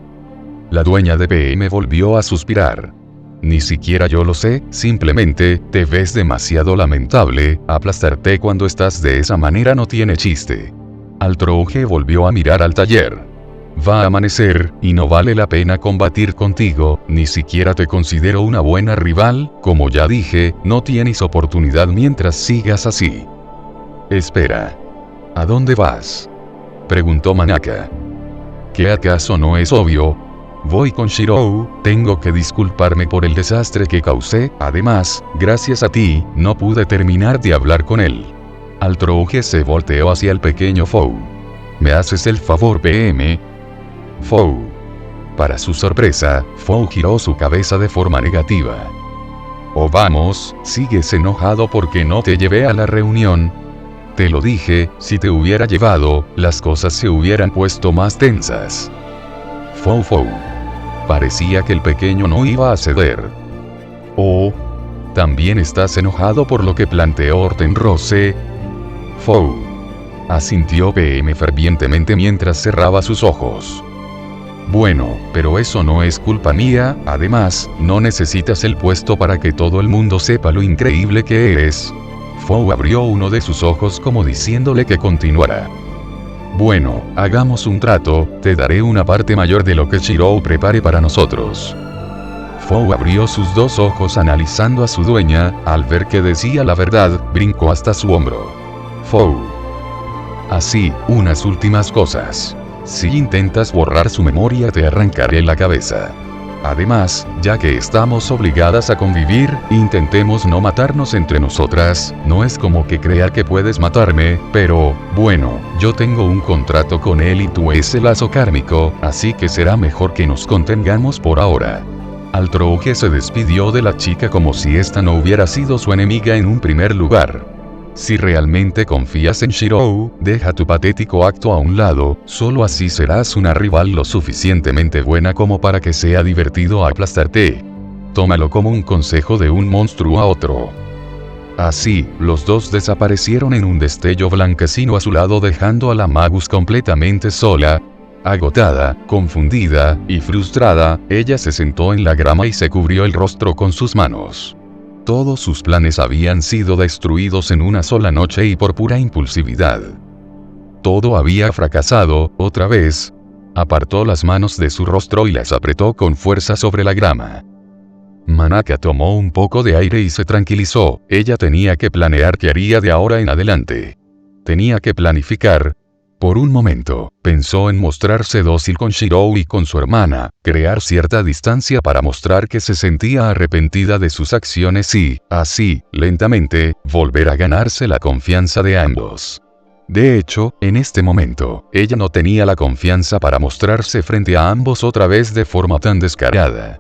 A: La dueña de PM volvió a suspirar. Ni siquiera yo lo sé, simplemente, te ves demasiado lamentable, aplastarte cuando estás de esa manera no tiene chiste. Altrouge volvió a mirar al taller. Va a amanecer, y no vale la pena combatir contigo, ni siquiera te considero una buena rival, como ya dije, no tienes oportunidad mientras sigas así. Espera. ¿A dónde vas? Preguntó Manaka. ¿Qué acaso no es obvio? Voy con Shirou, tengo que disculparme por el desastre que causé, además, gracias a ti, no pude terminar de hablar con él. Altrouge se volteó hacia el pequeño Fou. ¿Me haces el favor, PM? Fou. Para su sorpresa, Fou giró su cabeza de forma negativa. Oh vamos, ¿sigues enojado porque no te llevé a la reunión? Te lo dije, si te hubiera llevado, las cosas se hubieran puesto más tensas. Fou. Parecía que el pequeño no iba a ceder. Oh. ¿También estás enojado por lo que planteó Hortenrose? Fou. Asintió PM fervientemente mientras cerraba sus ojos. Bueno, pero eso no es culpa mía, además, no necesitas el puesto para que todo el mundo sepa lo increíble que eres. Fou abrió uno de sus ojos como diciéndole que continuara. Bueno, hagamos un trato, te daré una parte mayor de lo que Shirou prepare para nosotros. Fou abrió sus dos ojos analizando a su dueña, al ver que decía la verdad, brincó hasta su hombro. Fou. Así, unas últimas cosas. Si intentas borrar su memoria te arrancaré la cabeza. Además, ya que estamos obligadas a convivir, intentemos no matarnos entre nosotras, no es como que crea que puedes matarme, pero, bueno, yo tengo un contrato con él y tú ese lazo kármico, así que será mejor que nos contengamos por ahora. Altrouge se despidió de la chica como si esta no hubiera sido su enemiga en un primer lugar. Si realmente confías en Shirou, deja tu patético acto a un lado, solo así serás una rival lo suficientemente buena como para que sea divertido aplastarte. Tómalo como un consejo de un monstruo a otro. Así, los dos desaparecieron en un destello blanquecino a su lado dejando a la Magus completamente sola. Agotada, confundida y frustrada, ella se sentó en la grama y se cubrió el rostro con sus manos. Todos sus planes habían sido destruidos en una sola noche y por pura impulsividad. Todo había fracasado, otra vez. Apartó las manos de su rostro y las apretó con fuerza sobre la grama. Manaka tomó un poco de aire y se tranquilizó, ella tenía que planear qué haría de ahora en adelante. Tenía que planificar. Por un momento, pensó en mostrarse dócil con Shirou y con su hermana, crear cierta distancia para mostrar que se sentía arrepentida de sus acciones y, así, lentamente, volver a ganarse la confianza de ambos. De hecho, en este momento, ella no tenía la confianza para mostrarse frente a ambos otra vez de forma tan descarada.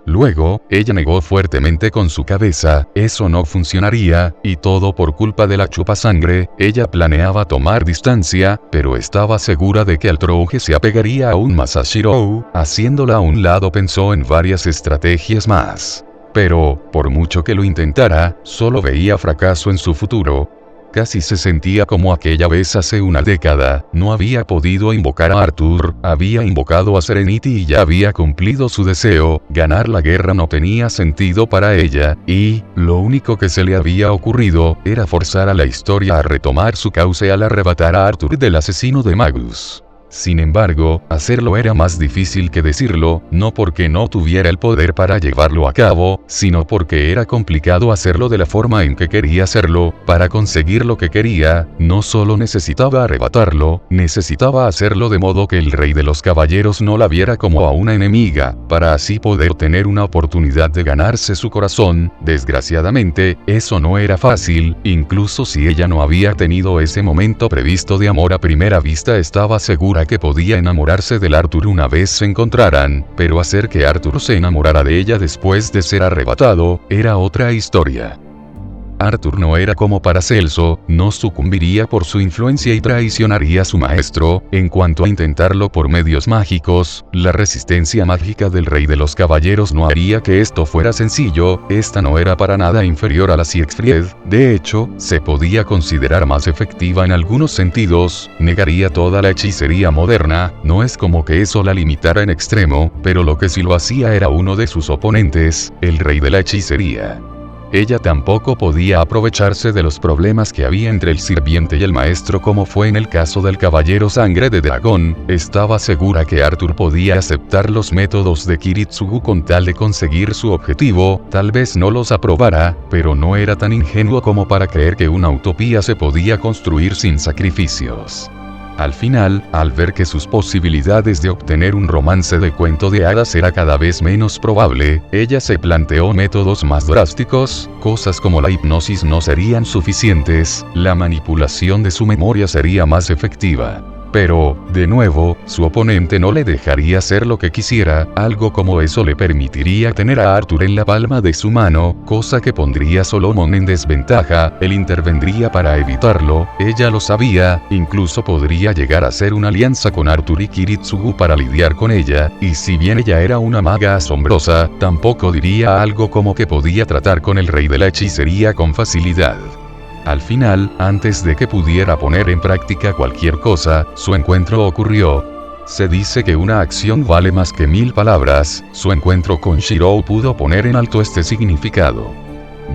A: Luego, ella negó fuertemente con su cabeza, eso no funcionaría, y todo por culpa de la chupasangre. Ella planeaba tomar distancia, pero estaba segura de que Altrouge se apegaría aún más a Shirou, haciéndola a un lado pensó en varias estrategias más. Pero, por mucho que lo intentara, solo veía fracaso en su futuro. Casi se sentía como aquella vez hace una década, no había podido invocar a Arthur, había invocado a Serenity y ya había cumplido su deseo, ganar la guerra no tenía sentido para ella, y, lo único que se le había ocurrido, era forzar a la historia a retomar su cauce al arrebatar a Arthur del asesino de Magus. Sin embargo, hacerlo era más difícil que decirlo, no porque no tuviera el poder para llevarlo a cabo, sino porque era complicado hacerlo de la forma en que quería hacerlo. Para conseguir lo que quería, no solo necesitaba arrebatarlo, necesitaba hacerlo de modo que el rey de los caballeros no la viera como a una enemiga, para así poder tener una oportunidad de ganarse su corazón. Desgraciadamente, eso no era fácil, incluso si ella no había tenido ese momento previsto de amor a primera vista estaba segura que podía enamorarse del Arthur una vez se encontraran, pero hacer que Arthur se enamorara de ella después de ser arrebatado, era otra historia. Arthur no era como Paracelso, no sucumbiría por su influencia y traicionaría a su maestro. En cuanto a intentarlo por medios mágicos, la resistencia mágica del rey de los caballeros no haría que esto fuera sencillo. Esta no era para nada inferior a la Siegfried, de hecho, se podía considerar más efectiva en algunos sentidos, negaría toda la hechicería moderna, no es como que eso la limitara en extremo, pero lo que sí lo hacía era uno de sus oponentes, el rey de la hechicería. Ella tampoco podía aprovecharse de los problemas que había entre el sirviente y el maestro como fue en el caso del caballero sangre de dragón. Estaba segura que Arthur podía aceptar los métodos de Kiritsugu con tal de conseguir su objetivo, tal vez no los aprobara, pero no era tan ingenuo como para creer que una utopía se podía construir sin sacrificios. Al final, al ver que sus posibilidades de obtener un romance de cuento de hadas era cada vez menos probable, ella se planteó métodos más drásticos, cosas como la hipnosis no serían suficientes, la manipulación de su memoria sería más efectiva. Pero, de nuevo, su oponente no le dejaría hacer lo que quisiera, algo como eso le permitiría tener a Arthur en la palma de su mano, cosa que pondría a Solomon en desventaja. Él intervendría para evitarlo, ella lo sabía, incluso podría llegar a hacer una alianza con Arthur y Kiritsugu para lidiar con ella, y si bien ella era una maga asombrosa, tampoco diría algo como que podía tratar con el rey de la hechicería con facilidad. Al final, antes de que pudiera poner en práctica cualquier cosa, su encuentro ocurrió. Se dice que una acción vale más que 1000 palabras, su encuentro con Shirou pudo poner en alto este significado.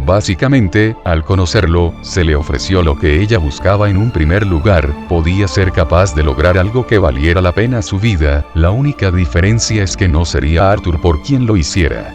A: Básicamente, al conocerlo, se le ofreció lo que ella buscaba en un primer lugar, podía ser capaz de lograr algo que valiera la pena su vida, la única diferencia es que no sería Arthur por quien lo hiciera.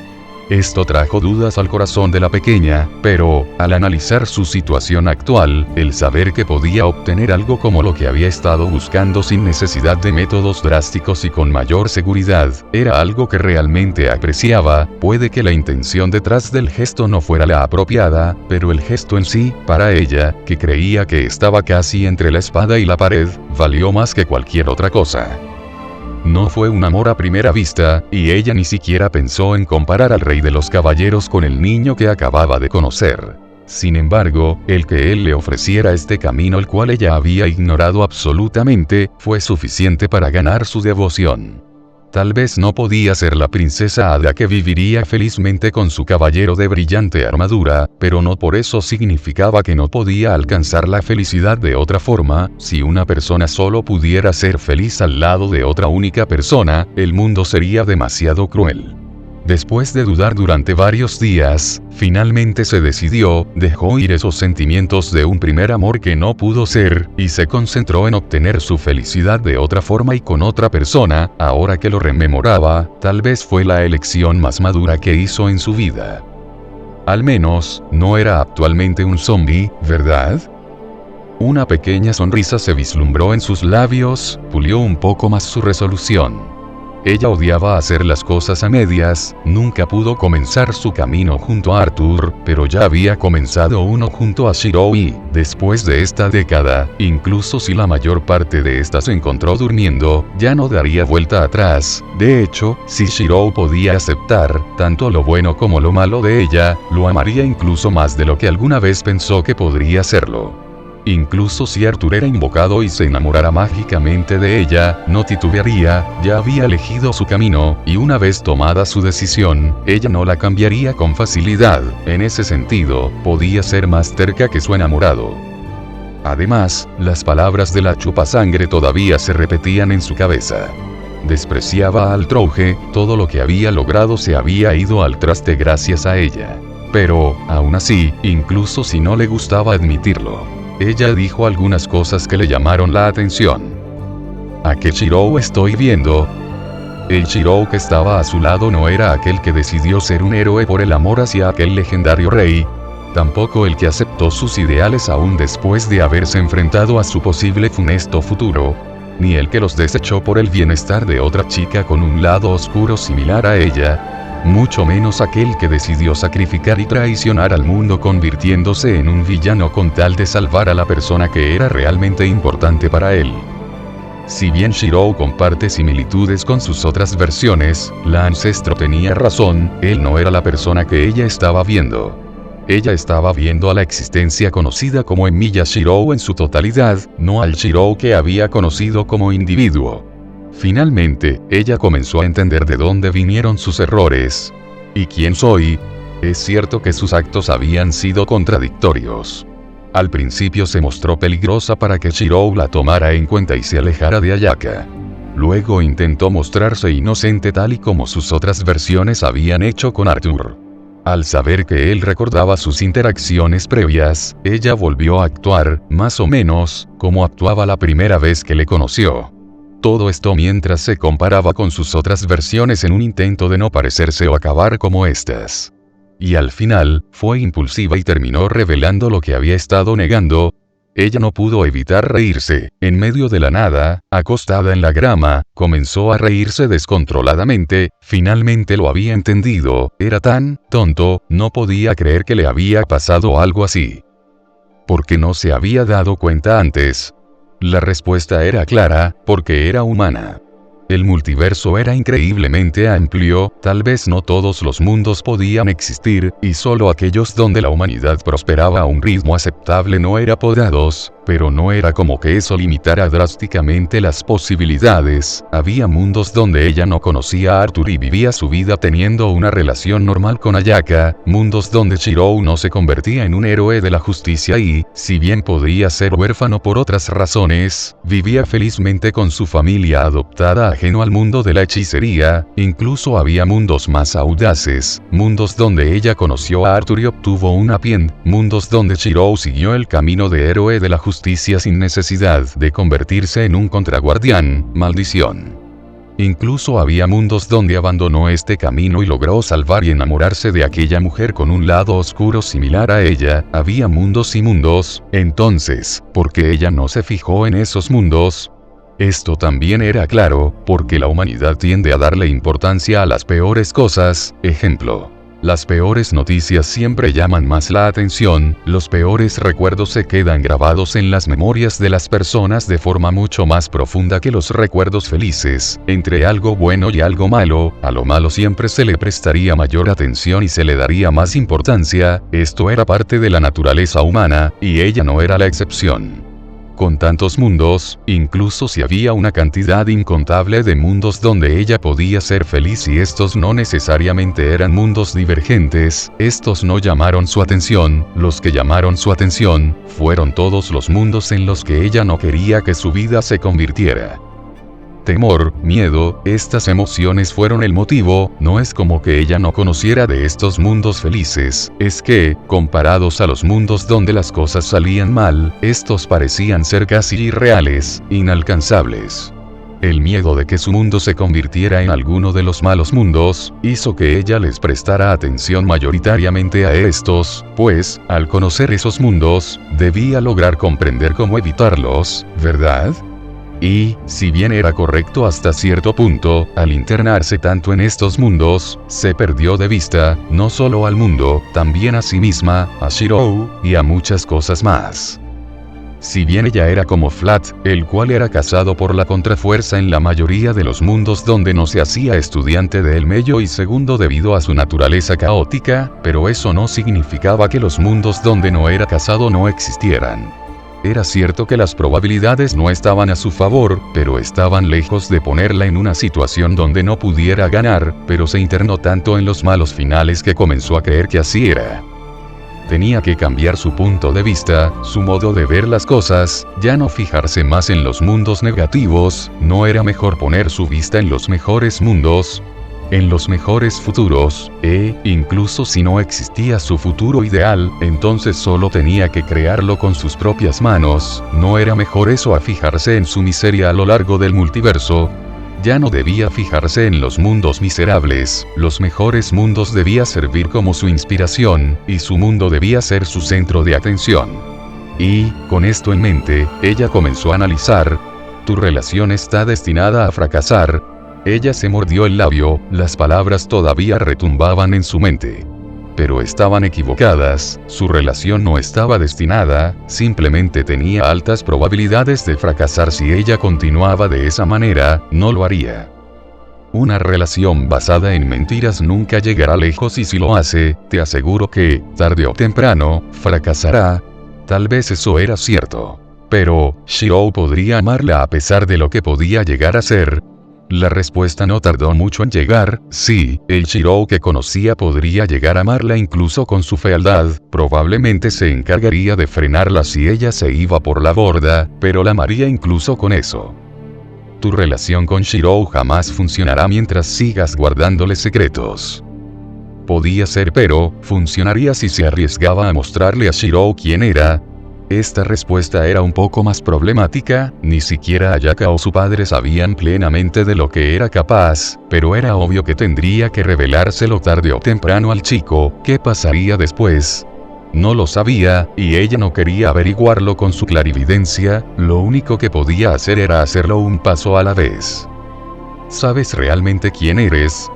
A: Esto trajo dudas al corazón de la pequeña, pero, al analizar su situación actual, el saber que podía obtener algo como lo que había estado buscando sin necesidad de métodos drásticos y con mayor seguridad, era algo que realmente apreciaba. Puede que la intención detrás del gesto no fuera la apropiada, pero el gesto en sí, para ella, que creía que estaba casi entre la espada y la pared, valió más que cualquier otra cosa. No fue un amor a primera vista, y ella ni siquiera pensó en comparar al rey de los caballeros con el niño que acababa de conocer. Sin embargo, el que él le ofreciera este camino el cual ella había ignorado absolutamente, fue suficiente para ganar su devoción. Tal vez no podía ser la princesa hada que viviría felizmente con su caballero de brillante armadura, pero no por eso significaba que no podía alcanzar la felicidad de otra forma. Si una persona solo pudiera ser feliz al lado de otra única persona, el mundo sería demasiado cruel. Después de dudar durante varios días, finalmente se decidió, dejó ir esos sentimientos de un primer amor que no pudo ser, y se concentró en obtener su felicidad de otra forma y con otra persona. Ahora que lo rememoraba, tal vez fue la elección más madura que hizo en su vida. Al menos, no era actualmente un zombie, ¿verdad? Una pequeña sonrisa se vislumbró en sus labios, pulió un poco más su resolución. Ella odiaba hacer las cosas a medias, nunca pudo comenzar su camino junto a Arthur, pero ya había comenzado uno junto a Shirou y, después de esta década, incluso si la mayor parte de esta se encontró durmiendo, ya no daría vuelta atrás. De hecho, si Shirou podía aceptar, tanto lo bueno como lo malo de ella, lo amaría incluso más de lo que alguna vez pensó que podría hacerlo. Incluso si Arthur era invocado y se enamorara mágicamente de ella, no titubearía, ya había elegido su camino, y una vez tomada su decisión, ella no la cambiaría con facilidad. En ese sentido, podía ser más terca que su enamorado. Además, las palabras de la chupasangre todavía se repetían en su cabeza. Despreciaba al Trouge, todo lo que había logrado se había ido al traste gracias a ella. Pero, aún así, incluso si no le gustaba admitirlo, ella dijo algunas cosas que le llamaron la atención. ¿A qué Shirou estoy viendo? El Shirou que estaba a su lado no era aquel que decidió ser un héroe por el amor hacia aquel legendario rey, tampoco el que aceptó sus ideales aún después de haberse enfrentado a su posible funesto futuro, ni el que los desechó por el bienestar de otra chica con un lado oscuro similar a ella, mucho menos aquel que decidió sacrificar y traicionar al mundo convirtiéndose en un villano con tal de salvar a la persona que era realmente importante para él. Si bien Shirou comparte similitudes con sus otras versiones, la ancestro tenía razón, él no era la persona que ella estaba viendo. Ella estaba viendo a la existencia conocida como Emilia Shirou en su totalidad, no al Shirou que había conocido como individuo. Finalmente, ella comenzó a entender de dónde vinieron sus errores. ¿Y quién soy? Es cierto que sus actos habían sido contradictorios. Al principio se mostró peligrosa para que Shirou la tomara en cuenta y se alejara de Ayaka. Luego intentó mostrarse inocente tal y como sus otras versiones habían hecho con Arthur. Al saber que él recordaba sus interacciones previas, ella volvió a actuar, más o menos, como actuaba la primera vez que le conoció. Todo esto mientras se comparaba con sus otras versiones en un intento de no parecerse o acabar como estas. Y al final, fue impulsiva y terminó revelando lo que había estado negando. Ella no pudo evitar reírse. En medio de la nada, acostada en la grama, comenzó a reírse descontroladamente. Finalmente lo había entendido. Era tan tonto, no podía creer que le había pasado algo así. ¿Por qué no se había dado cuenta antes? La respuesta era clara, porque era humana. El multiverso era increíblemente amplio, tal vez no todos los mundos podían existir, y solo aquellos donde la humanidad prosperaba a un ritmo aceptable no eran podados, pero no era como que eso limitara drásticamente las posibilidades. Había mundos donde ella no conocía a Arthur y vivía su vida teniendo una relación normal con Ayaka, mundos donde Shirou no se convertía en un héroe de la justicia y, si bien podía ser huérfano por otras razones, vivía felizmente con su familia adoptada ajeno al mundo de la hechicería. Incluso había mundos más audaces, mundos donde ella conoció a Arthur y obtuvo una pien, mundos donde Shirou siguió el camino de héroe de la justicia sin necesidad de convertirse en un contraguardián, maldición. Incluso había mundos donde abandonó este camino y logró salvar y enamorarse de aquella mujer con un lado oscuro similar a ella. Había mundos y mundos. Entonces, ¿por qué ella no se fijó en esos mundos? Esto también era claro, porque la humanidad tiende a darle importancia a las peores cosas. Ejemplo. Las peores noticias siempre llaman más la atención, los peores recuerdos se quedan grabados en las memorias de las personas de forma mucho más profunda que los recuerdos felices. Entre algo bueno y algo malo, a lo malo siempre se le prestaría mayor atención y se le daría más importancia. Esto era parte de la naturaleza humana, y ella no era la excepción. Con tantos mundos, incluso si había una cantidad incontable de mundos donde ella podía ser feliz y estos no necesariamente eran mundos divergentes, estos no llamaron su atención. Los que llamaron su atención fueron todos los mundos en los que ella no quería que su vida se convirtiera. Temor, miedo, estas emociones fueron el motivo. No es como que ella no conociera de estos mundos felices, es que, comparados a los mundos donde las cosas salían mal, estos parecían ser casi irreales, inalcanzables. El miedo de que su mundo se convirtiera en alguno de los malos mundos, hizo que ella les prestara atención mayoritariamente a estos, pues, al conocer esos mundos, debía lograr comprender cómo evitarlos, ¿verdad? Y, si bien era correcto hasta cierto punto, al internarse tanto en estos mundos, se perdió de vista, no solo al mundo, también a sí misma, a Shirou, y a muchas cosas más. Si bien ella era como Flat, el cual era cazado por la contrafuerza en la mayoría de los mundos donde no se hacía estudiante de El Mello y segundo debido a su naturaleza caótica, pero eso no significaba que los mundos donde no era cazado no existieran. Era cierto que las probabilidades no estaban a su favor, pero estaban lejos de ponerla en una situación donde no pudiera ganar, pero se internó tanto en los malos finales que comenzó a creer que así era. Tenía que cambiar su punto de vista, su modo de ver las cosas, ya no fijarse más en los mundos negativos. ¿No era mejor poner su vista en los mejores mundos? En los mejores futuros, incluso si no existía su futuro ideal, entonces solo tenía que crearlo con sus propias manos. ¿No era mejor eso a fijarse en su miseria a lo largo del multiverso? Ya no debía fijarse en los mundos miserables, los mejores mundos debía servir como su inspiración, y su mundo debía ser su centro de atención. Y, con esto en mente, ella comenzó a analizar. Tu relación está destinada a fracasar. Ella se mordió el labio, las palabras todavía retumbaban en su mente. Pero estaban equivocadas, su relación no estaba destinada, simplemente tenía altas probabilidades de fracasar si ella continuaba de esa manera, no lo haría. Una relación basada en mentiras nunca llegará lejos y si lo hace, te aseguro que, tarde o temprano, fracasará. Tal vez eso era cierto. Pero, Shiro podría amarla a pesar de lo que podía llegar a ser. La respuesta no tardó mucho en llegar. Sí, el Shiro que conocía podría llegar a amarla incluso con su fealdad, probablemente se encargaría de frenarla si ella se iba por la borda, pero la amaría incluso con eso. Tu relación con Shiro jamás funcionará mientras sigas guardándole secretos. Podía ser, pero funcionaría si se arriesgaba a mostrarle a Shiro quién era. Esta respuesta era un poco más problemática, ni siquiera Ayaka o su padre sabían plenamente de lo que era capaz, pero era obvio que tendría que revelárselo tarde o temprano al chico. ¿Qué pasaría después? No lo sabía, y ella no quería averiguarlo con su clarividencia, lo único que podía hacer era hacerlo un paso a la vez. ¿Sabes realmente quién eres?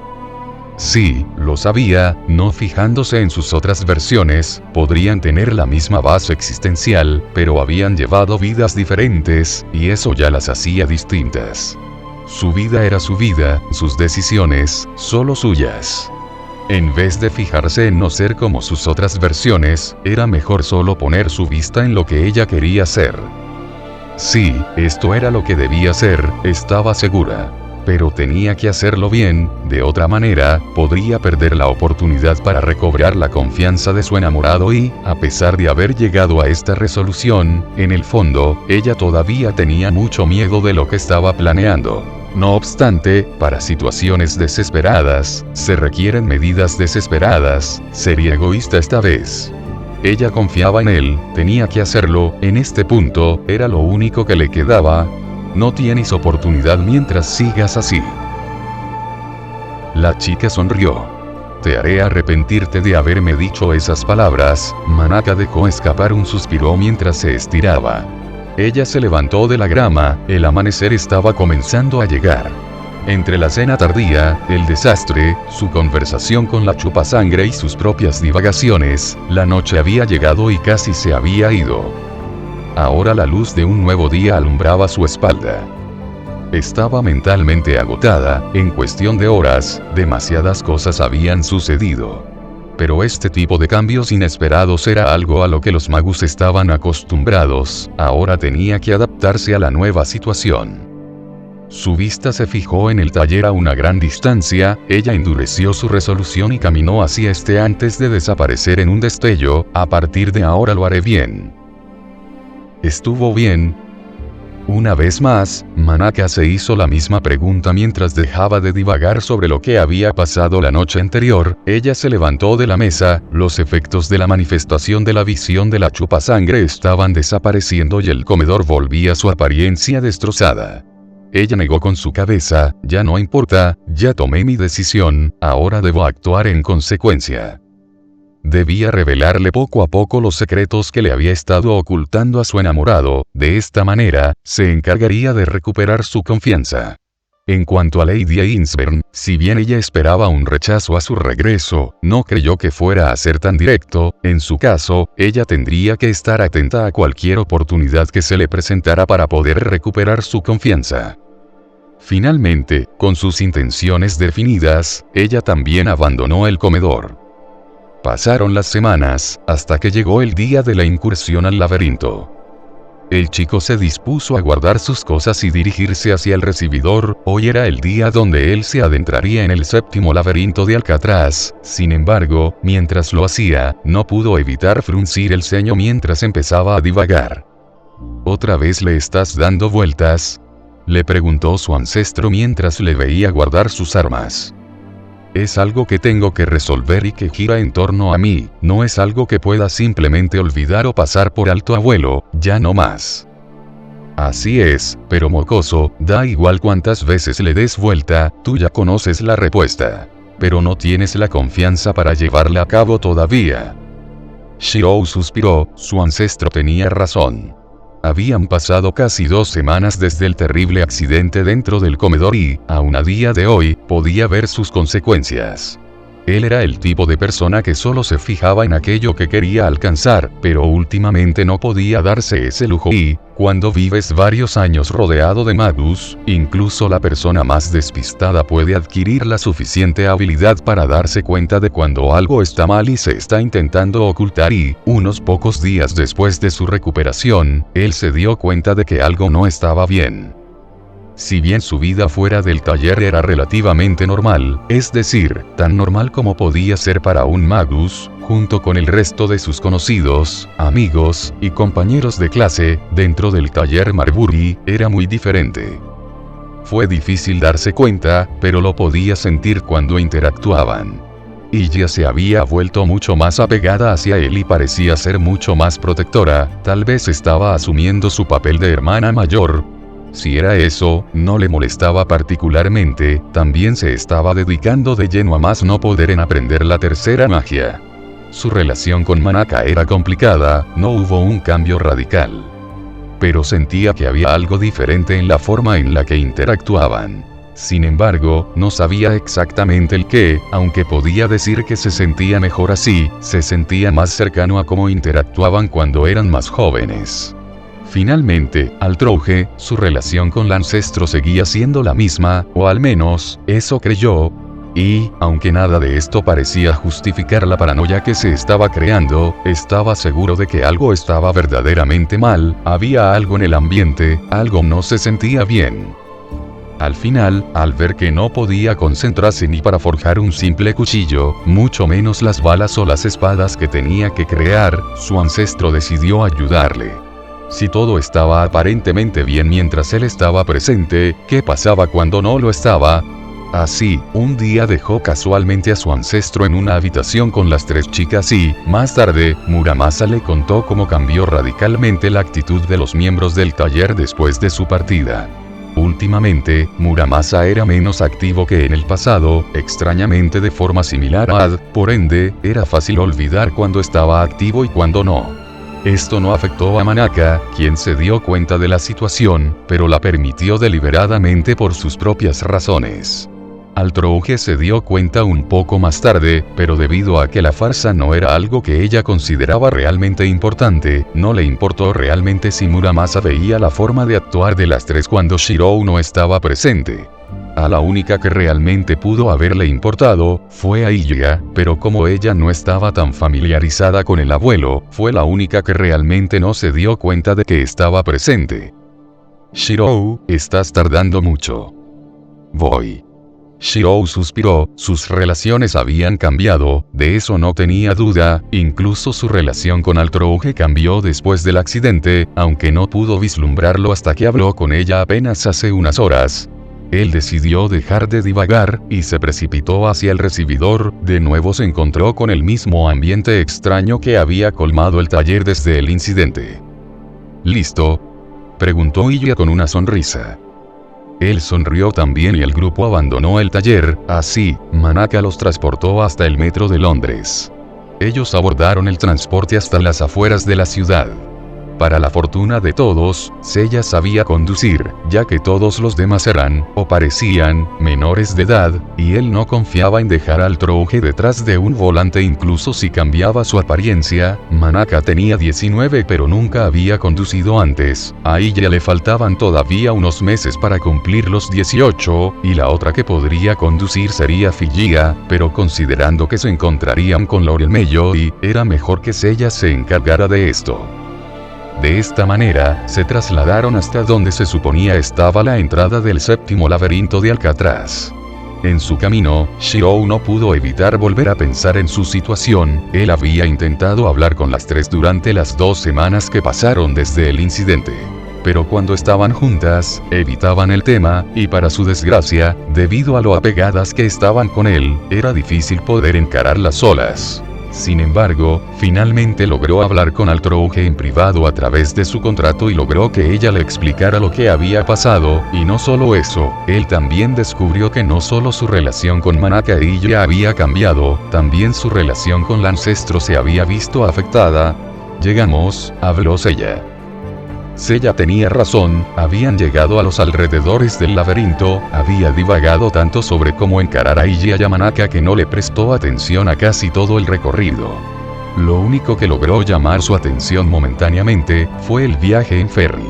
A: Sí, lo sabía, no fijándose en sus otras versiones, podrían tener la misma base existencial, pero habían llevado vidas diferentes, y eso ya las hacía distintas. Su vida era su vida, sus decisiones, solo suyas. En vez de fijarse en no ser como sus otras versiones, era mejor solo poner su vista en lo que ella quería ser. Sí, esto era lo que debía ser, estaba segura. Pero tenía que hacerlo bien, de otra manera, podría perder la oportunidad para recobrar la confianza de su enamorado y, a pesar de haber llegado a esta resolución, en el fondo, ella todavía tenía mucho miedo de lo que estaba planeando. No obstante, para situaciones desesperadas, se requieren medidas desesperadas, sería egoísta esta vez. Ella confiaba en él, tenía que hacerlo, en este punto, era lo único que le quedaba. No tienes oportunidad mientras sigas así. La chica sonrió. Te haré arrepentirte de haberme dicho esas palabras. Manaka dejó escapar un suspiro mientras se estiraba. Ella se levantó de la grama, el amanecer estaba comenzando a llegar. Entre la cena tardía, el desastre, su conversación con la chupasangre y sus propias divagaciones, la noche había llegado y casi se había ido. Ahora la luz de un nuevo día alumbraba su espalda. Estaba mentalmente agotada, en cuestión de horas, demasiadas cosas habían sucedido. Pero este tipo de cambios inesperados era algo a lo que los magus estaban acostumbrados, ahora tenía que adaptarse a la nueva situación. Su vista se fijó en el taller a una gran distancia, ella endureció su resolución y caminó hacia este antes de desaparecer en un destello. A partir de ahora lo haré bien. ¿Estuvo bien? Una vez más, Manaka se hizo la misma pregunta mientras dejaba de divagar sobre lo que había pasado la noche anterior. Ella se levantó de la mesa, los efectos de la manifestación de la visión de la chupasangre estaban desapareciendo y el comedor volvía a su apariencia destrozada. Ella negó con su cabeza, ya no importa, ya tomé mi decisión, ahora debo actuar en consecuencia. Debía revelarle poco a poco los secretos que le había estado ocultando a su enamorado, de esta manera, se encargaría de recuperar su confianza. En cuanto a Lady Ainsburn, si bien ella esperaba un rechazo a su regreso, no creyó que fuera a ser tan directo. En su caso, ella tendría que estar atenta a cualquier oportunidad que se le presentara para poder recuperar su confianza. Finalmente, con sus intenciones definidas, ella también abandonó el comedor. Pasaron las semanas, hasta que llegó el día de la incursión al laberinto. El chico se dispuso a guardar sus cosas y dirigirse hacia el recibidor. Hoy era el día donde él se adentraría en el séptimo laberinto de Alcatraz. Sin embargo, mientras lo hacía, no pudo evitar fruncir el ceño mientras empezaba a divagar. ¿Otra vez le estás dando vueltas?, le preguntó su ancestro mientras le veía guardar sus armas. Es algo que tengo que resolver y que gira en torno a mí, no es algo que pueda simplemente olvidar o pasar por alto, abuelo, ya no más. Así es, pero mocoso, da igual cuántas veces le des vuelta, tú ya conoces la respuesta. Pero no tienes la confianza para llevarla a cabo todavía. Shiro suspiró, su ancestro tenía razón. Habían pasado casi 2 semanas desde el terrible accidente dentro del comedor y, aún a día de hoy, podía ver sus consecuencias. Él era el tipo de persona que solo se fijaba en aquello que quería alcanzar, pero últimamente no podía darse ese lujo y, cuando vives varios años rodeado de magus, incluso la persona más despistada puede adquirir la suficiente habilidad para darse cuenta de cuando algo está mal y se está intentando ocultar y, unos pocos días después de su recuperación, él se dio cuenta de que algo no estaba bien. Si bien su vida fuera del taller era relativamente normal, es decir, tan normal como podía ser para un magus, junto con el resto de sus conocidos, amigos y compañeros de clase, dentro del taller Marbury, era muy diferente. Fue difícil darse cuenta, pero lo podía sentir cuando interactuaban. Ella se había vuelto mucho más apegada hacia él y parecía ser mucho más protectora, tal vez estaba asumiendo su papel de hermana mayor. Si era eso, no le molestaba particularmente, también se estaba dedicando de lleno a más no poder en aprender la tercera magia. Su relación con Manaka era complicada, no hubo un cambio radical. Pero sentía que había algo diferente en la forma en la que interactuaban. Sin embargo, no sabía exactamente el qué, aunque podía decir que se sentía mejor así, se sentía más cercano a cómo interactuaban cuando eran más jóvenes. Finalmente, al Trouge, su relación con el ancestro seguía siendo la misma, o al menos, eso creyó. Y, aunque nada de esto parecía justificar la paranoia que se estaba creando, estaba seguro de que algo estaba verdaderamente mal, había algo en el ambiente, algo no se sentía bien. Al final, al ver que no podía concentrarse ni para forjar un simple cuchillo, mucho menos las balas o las espadas que tenía que crear, su ancestro decidió ayudarle. Si todo estaba aparentemente bien mientras él estaba presente, ¿qué pasaba cuando no lo estaba? Así, un día dejó casualmente a su ancestro en una habitación con las tres chicas y, más tarde, Muramasa le contó cómo cambió radicalmente la actitud de los miembros del taller después de su partida. Últimamente, Muramasa era menos activo que en el pasado, extrañamente de forma similar a Ad, por ende, era fácil olvidar cuando estaba activo y cuando no. Esto no afectó a Manaka, quien se dio cuenta de la situación, pero la permitió deliberadamente por sus propias razones. Altrouge se dio cuenta un poco más tarde, pero debido a que la farsa no era algo que ella consideraba realmente importante, no le importó realmente si Muramasa veía la forma de actuar de las tres cuando Shirou no estaba presente. A la única que realmente pudo haberle importado, fue a Ilya, pero como ella no estaba tan familiarizada con el abuelo, fue la única que realmente no se dio cuenta de que estaba presente. Shirou, estás tardando mucho. Voy. Shirou suspiró, sus relaciones habían cambiado, de eso no tenía duda, incluso su relación con Altrouge cambió después del accidente, aunque no pudo vislumbrarlo hasta que habló con ella apenas hace unas horas. Él decidió dejar de divagar, y se precipitó hacia el recibidor, de nuevo se encontró con el mismo ambiente extraño que había colmado el taller desde el incidente. ¿Listo?, preguntó Ilya con una sonrisa. Él sonrió también y el grupo abandonó el taller, así, Manaka los transportó hasta el metro de Londres. Ellos abordaron el transporte hasta las afueras de la ciudad. Para la fortuna de todos, Seiya sabía conducir, ya que todos los demás eran, o parecían, menores de edad, y él no confiaba en dejar al Altrouge detrás de un volante incluso si cambiaba su apariencia. Manaka tenía 19 pero nunca había conducido antes, a ella le faltaban todavía unos meses para cumplir los 18, y la otra que podría conducir sería Figia, pero considerando que se encontrarían con Laurel Mello y, era mejor que Seiya se encargara de esto. De esta manera, se trasladaron hasta donde se suponía estaba la entrada del séptimo laberinto de Alcatraz. En su camino, Shirou no pudo evitar volver a pensar en su situación. Él había intentado hablar con las tres durante las 2 semanas que pasaron desde el incidente. Pero cuando estaban juntas, evitaban el tema, y para su desgracia, debido a lo apegadas que estaban con él, era difícil poder encararlas solas. Sin embargo, finalmente logró hablar con Altrouge en privado a través de su contrato y logró que ella le explicara lo que había pasado, y no solo eso, él también descubrió que no solo su relación con Manaka y ella había cambiado, también su relación con el ancestro se había visto afectada. Llegamos, habló Seiya. Seiya tenía razón, habían llegado a los alrededores del laberinto, había divagado tanto sobre cómo encarar a Iji y a Yamanaka que no le prestó atención a casi todo el recorrido. Lo único que logró llamar su atención momentáneamente, fue el viaje en ferry.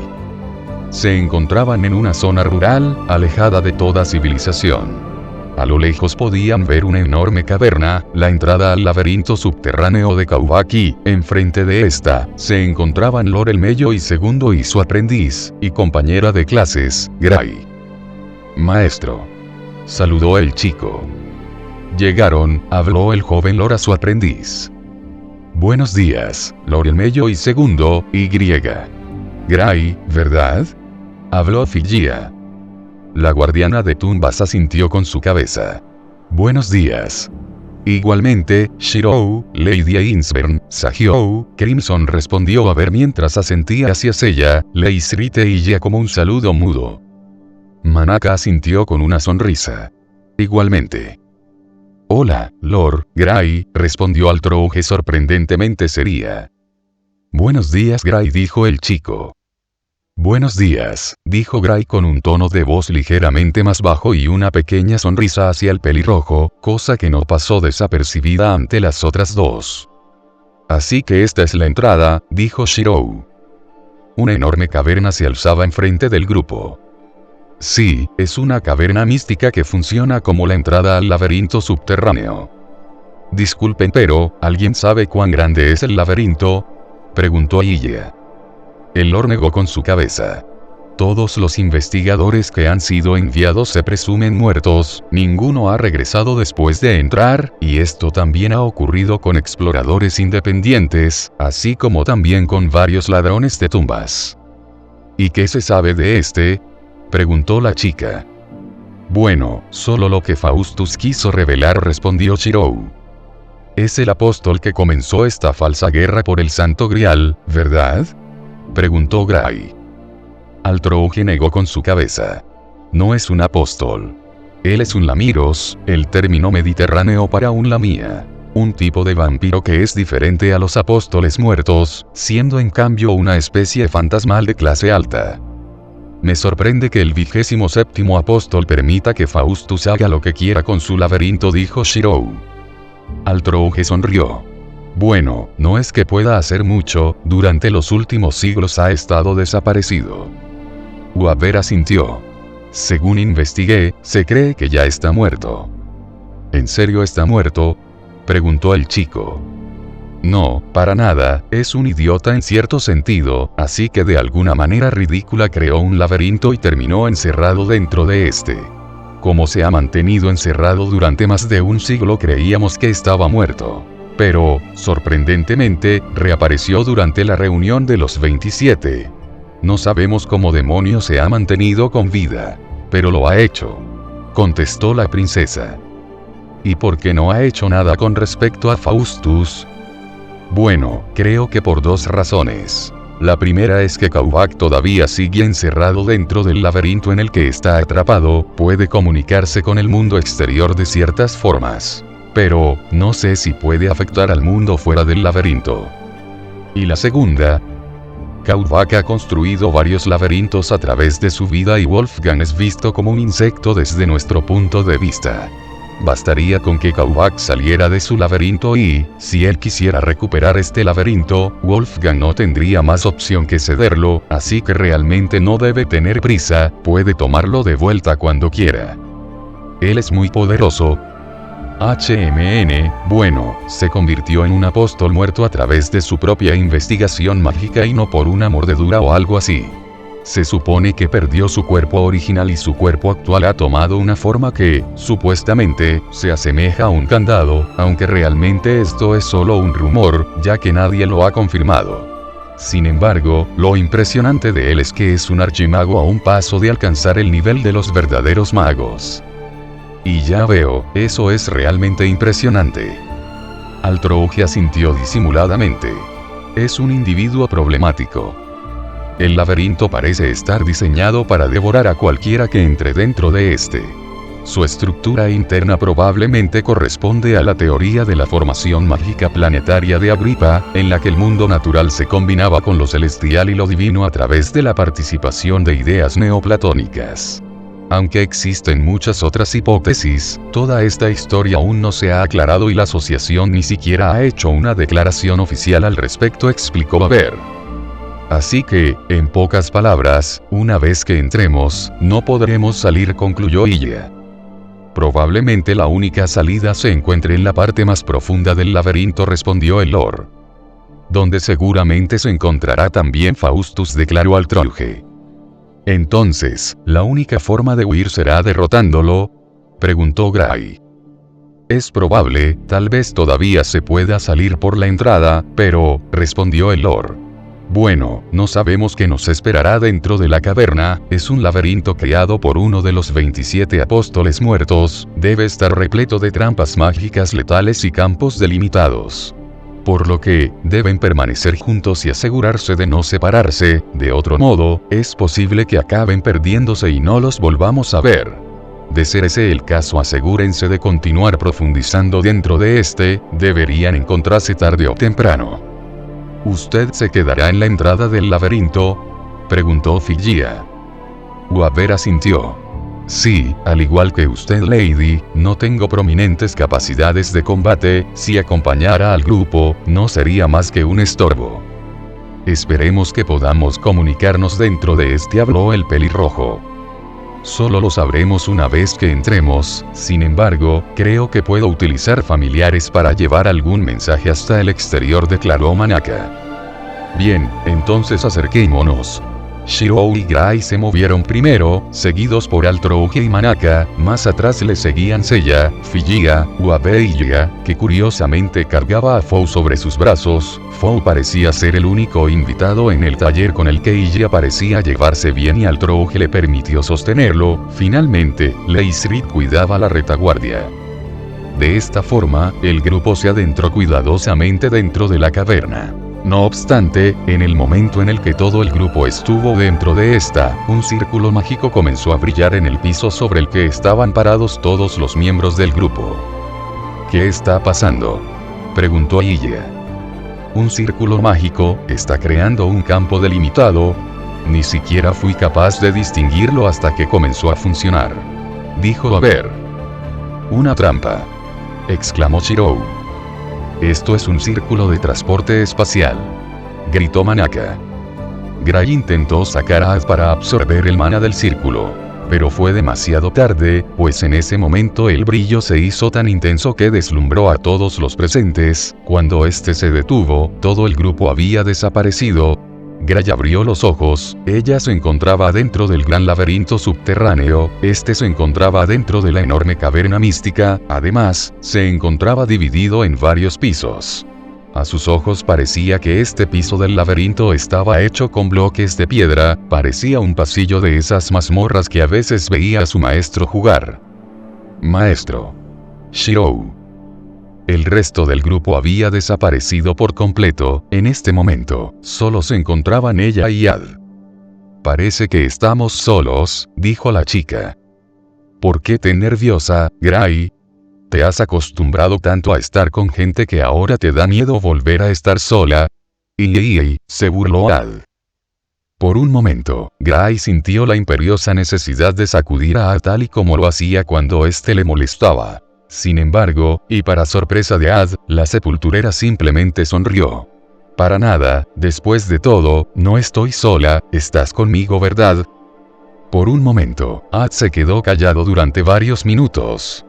A: Se encontraban en una zona rural, alejada de toda civilización. A lo lejos podían ver una enorme caverna, la entrada al laberinto subterráneo de Kaubaki. Enfrente de esta, se encontraban Lord el Mello y Segundo y su aprendiz, y compañera de clases, Gray. «Maestro», saludó el chico. Llegaron, habló el joven Lord a su aprendiz. «Buenos días, Lord el Mello y Segundo, y griega. Gray, ¿verdad?», habló Figia. La guardiana de tumbas asintió con su cabeza. «Buenos días». Igualmente, Shirou, Lady Ainsburn, Sahyou, Crimson respondió a ver mientras asentía hacia Seiya, Leisrite y ya como un saludo mudo. Manaka asintió con una sonrisa. Igualmente. «Hola, Lord Gray», respondió Altrouge sorprendentemente seria. «Buenos días Gray», dijo el chico. «Buenos días», dijo Gray con un tono de voz ligeramente más bajo y una pequeña sonrisa hacia el pelirrojo, cosa que no pasó desapercibida ante las otras dos. «Así que esta es la entrada», dijo Shirou. Una enorme caverna se alzaba enfrente del grupo. «Sí, es una caverna mística que funciona como la entrada al laberinto subterráneo». «Disculpen, pero, ¿alguien sabe cuán grande es el laberinto?», preguntó Iya. El Lord negó con su cabeza. «Todos los investigadores que han sido enviados se presumen muertos, ninguno ha regresado después de entrar, y esto también ha ocurrido con exploradores independientes, así como también con varios ladrones de tumbas». «¿Y qué se sabe de este?», preguntó la chica. «Bueno, solo lo que Faustus quiso revelar», respondió Shirou. «Es el apóstol que comenzó esta falsa guerra por el Santo Grial, ¿verdad?», preguntó Gray. Altrouge negó con su cabeza. «No es un apóstol. Él es un lamiros, el término mediterráneo para un lamía. Un tipo de vampiro que es diferente a los apóstoles muertos, siendo en cambio una especie fantasmal de clase alta. Me sorprende que el 27º apóstol permita que Faustus haga lo que quiera con su laberinto», dijo Shirou. Altrouge sonrió. «Bueno, no es que pueda hacer mucho, durante los últimos siglos ha estado desaparecido». Waver asintió. «Según investigué, se cree que ya está muerto». «¿En serio está muerto?», preguntó el chico. «No, para nada, es un idiota en cierto sentido, así que de alguna manera ridícula creó un laberinto y terminó encerrado dentro de este. Como se ha mantenido encerrado durante más de un siglo creíamos que estaba muerto. Pero, sorprendentemente, reapareció durante la reunión de los 27. No sabemos cómo demonios se ha mantenido con vida. Pero lo ha hecho», contestó la princesa. «¿Y por qué no ha hecho nada con respecto a Faustus?». «Bueno, creo que por dos razones. La primera es que Kaubak todavía sigue encerrado dentro del laberinto en el que está atrapado, puede comunicarse con el mundo exterior de ciertas formas. Pero, no sé si puede afectar al mundo fuera del laberinto. Y la segunda, Kaubak ha construido varios laberintos a través de su vida y Wolfgang es visto como un insecto desde nuestro punto de vista. Bastaría con que Kaubak saliera de su laberinto y, si él quisiera recuperar este laberinto, Wolfgang no tendría más opción que cederlo, así que realmente no debe tener prisa, puede tomarlo de vuelta cuando quiera. Él es muy poderoso. Bueno, se convirtió en un apóstol muerto a través de su propia investigación mágica y no por una mordedura o algo así. Se supone que perdió su cuerpo original y su cuerpo actual ha tomado una forma que, supuestamente, se asemeja a un candado, aunque realmente esto es solo un rumor, ya que nadie lo ha confirmado. Sin embargo, lo impresionante de él es que es un archimago a un paso de alcanzar el nivel de los verdaderos magos. Y ya veo, eso es realmente impresionante». Altrouge asintió disimuladamente. «Es un individuo problemático. El laberinto parece estar diseñado para devorar a cualquiera que entre dentro de este. Su estructura interna probablemente corresponde a la teoría de la formación mágica planetaria de Agripa, en la que el mundo natural se combinaba con lo celestial y lo divino a través de la participación de ideas neoplatónicas. Aunque existen muchas otras hipótesis, toda esta historia aún no se ha aclarado y la asociación ni siquiera ha hecho una declaración oficial al respecto, explicó Baber. Así que, en pocas palabras, una vez que entremos, no podremos salir, concluyó Ilya. Probablemente la única salida se encuentre en la parte más profunda del laberinto, respondió el Lord. Donde seguramente se encontrará también Faustus, declaró Altrouge. Entonces, ¿la única forma de huir será derrotándolo?, preguntó Gray. Es probable, tal vez todavía se pueda salir por la entrada, pero, respondió el Lord. Bueno, no sabemos qué nos esperará dentro de la caverna, es un laberinto creado por uno de los 27 apóstoles muertos, debe estar repleto de trampas mágicas letales y campos delimitados. Por lo que, deben permanecer juntos y asegurarse de no separarse, de otro modo, es posible que acaben perdiéndose y no los volvamos a ver. De ser ese el caso, asegúrense de continuar profundizando dentro de este, deberían encontrarse tarde o temprano. ¿Usted se quedará en la entrada del laberinto?, preguntó Figia. Weaver asintió. Sí, al igual que usted, Lady, no tengo prominentes capacidades de combate, si acompañara al grupo, no sería más que un estorbo. Esperemos que podamos comunicarnos dentro de este, habló el pelirrojo. Solo lo sabremos una vez que entremos, sin embargo, creo que puedo utilizar familiares para llevar algún mensaje hasta el exterior, declaró Manaka. Bien, entonces acerquémonos. Shirou y Gray se movieron primero, seguidos por Altrouge y Manaka, más atrás le seguían Seiya, Figia, Weaver y Ilya, que curiosamente cargaba a Fou sobre sus brazos. Fou parecía ser el único invitado en el taller con el que Ilya parecía llevarse bien y Altrouge le permitió sostenerlo. Finalmente, Leisrid cuidaba la retaguardia. De esta forma, el grupo se adentró cuidadosamente dentro de la caverna. No obstante, en el momento en el que todo el grupo estuvo dentro de esta, un círculo mágico comenzó a brillar en el piso sobre el que estaban parados todos los miembros del grupo. ¿Qué está pasando?, preguntó Ilya. Un círculo mágico está creando un campo delimitado. Ni siquiera fui capaz de distinguirlo hasta que comenzó a funcionar, dijo Baber. Una trampa, exclamó Shirou. Esto es un círculo de transporte espacial, gritó Manaka. Gray intentó sacar a Az para absorber el mana del círculo, pero fue demasiado tarde, pues en ese momento el brillo se hizo tan intenso que deslumbró a todos los presentes. Cuando este se detuvo, todo el grupo había desaparecido. Gray abrió los ojos, ella se encontraba dentro del gran laberinto subterráneo, este se encontraba dentro de la enorme caverna mística, además, se encontraba dividido en varios pisos. A sus ojos parecía que este piso del laberinto estaba hecho con bloques de piedra, parecía un pasillo de esas mazmorras que a veces veía a su maestro jugar. Maestro. Shirou. El resto del grupo había desaparecido por completo. En este momento, solo se encontraban ella y Ad. Parece que estamos solos, dijo la chica. ¿Por qué tan nerviosa, Gray? ¿Te has acostumbrado tanto a estar con gente que ahora te da miedo volver a estar sola? Y se burló Ad. Por un momento, Gray sintió la imperiosa necesidad de sacudir a Ad tal y como lo hacía cuando éste le molestaba. Sin embargo, y para sorpresa de Ad, la sepulturera simplemente sonrió. Para nada, después de todo, no estoy sola, estás conmigo, ¿verdad? Por un momento, Ad se quedó callado durante varios minutos.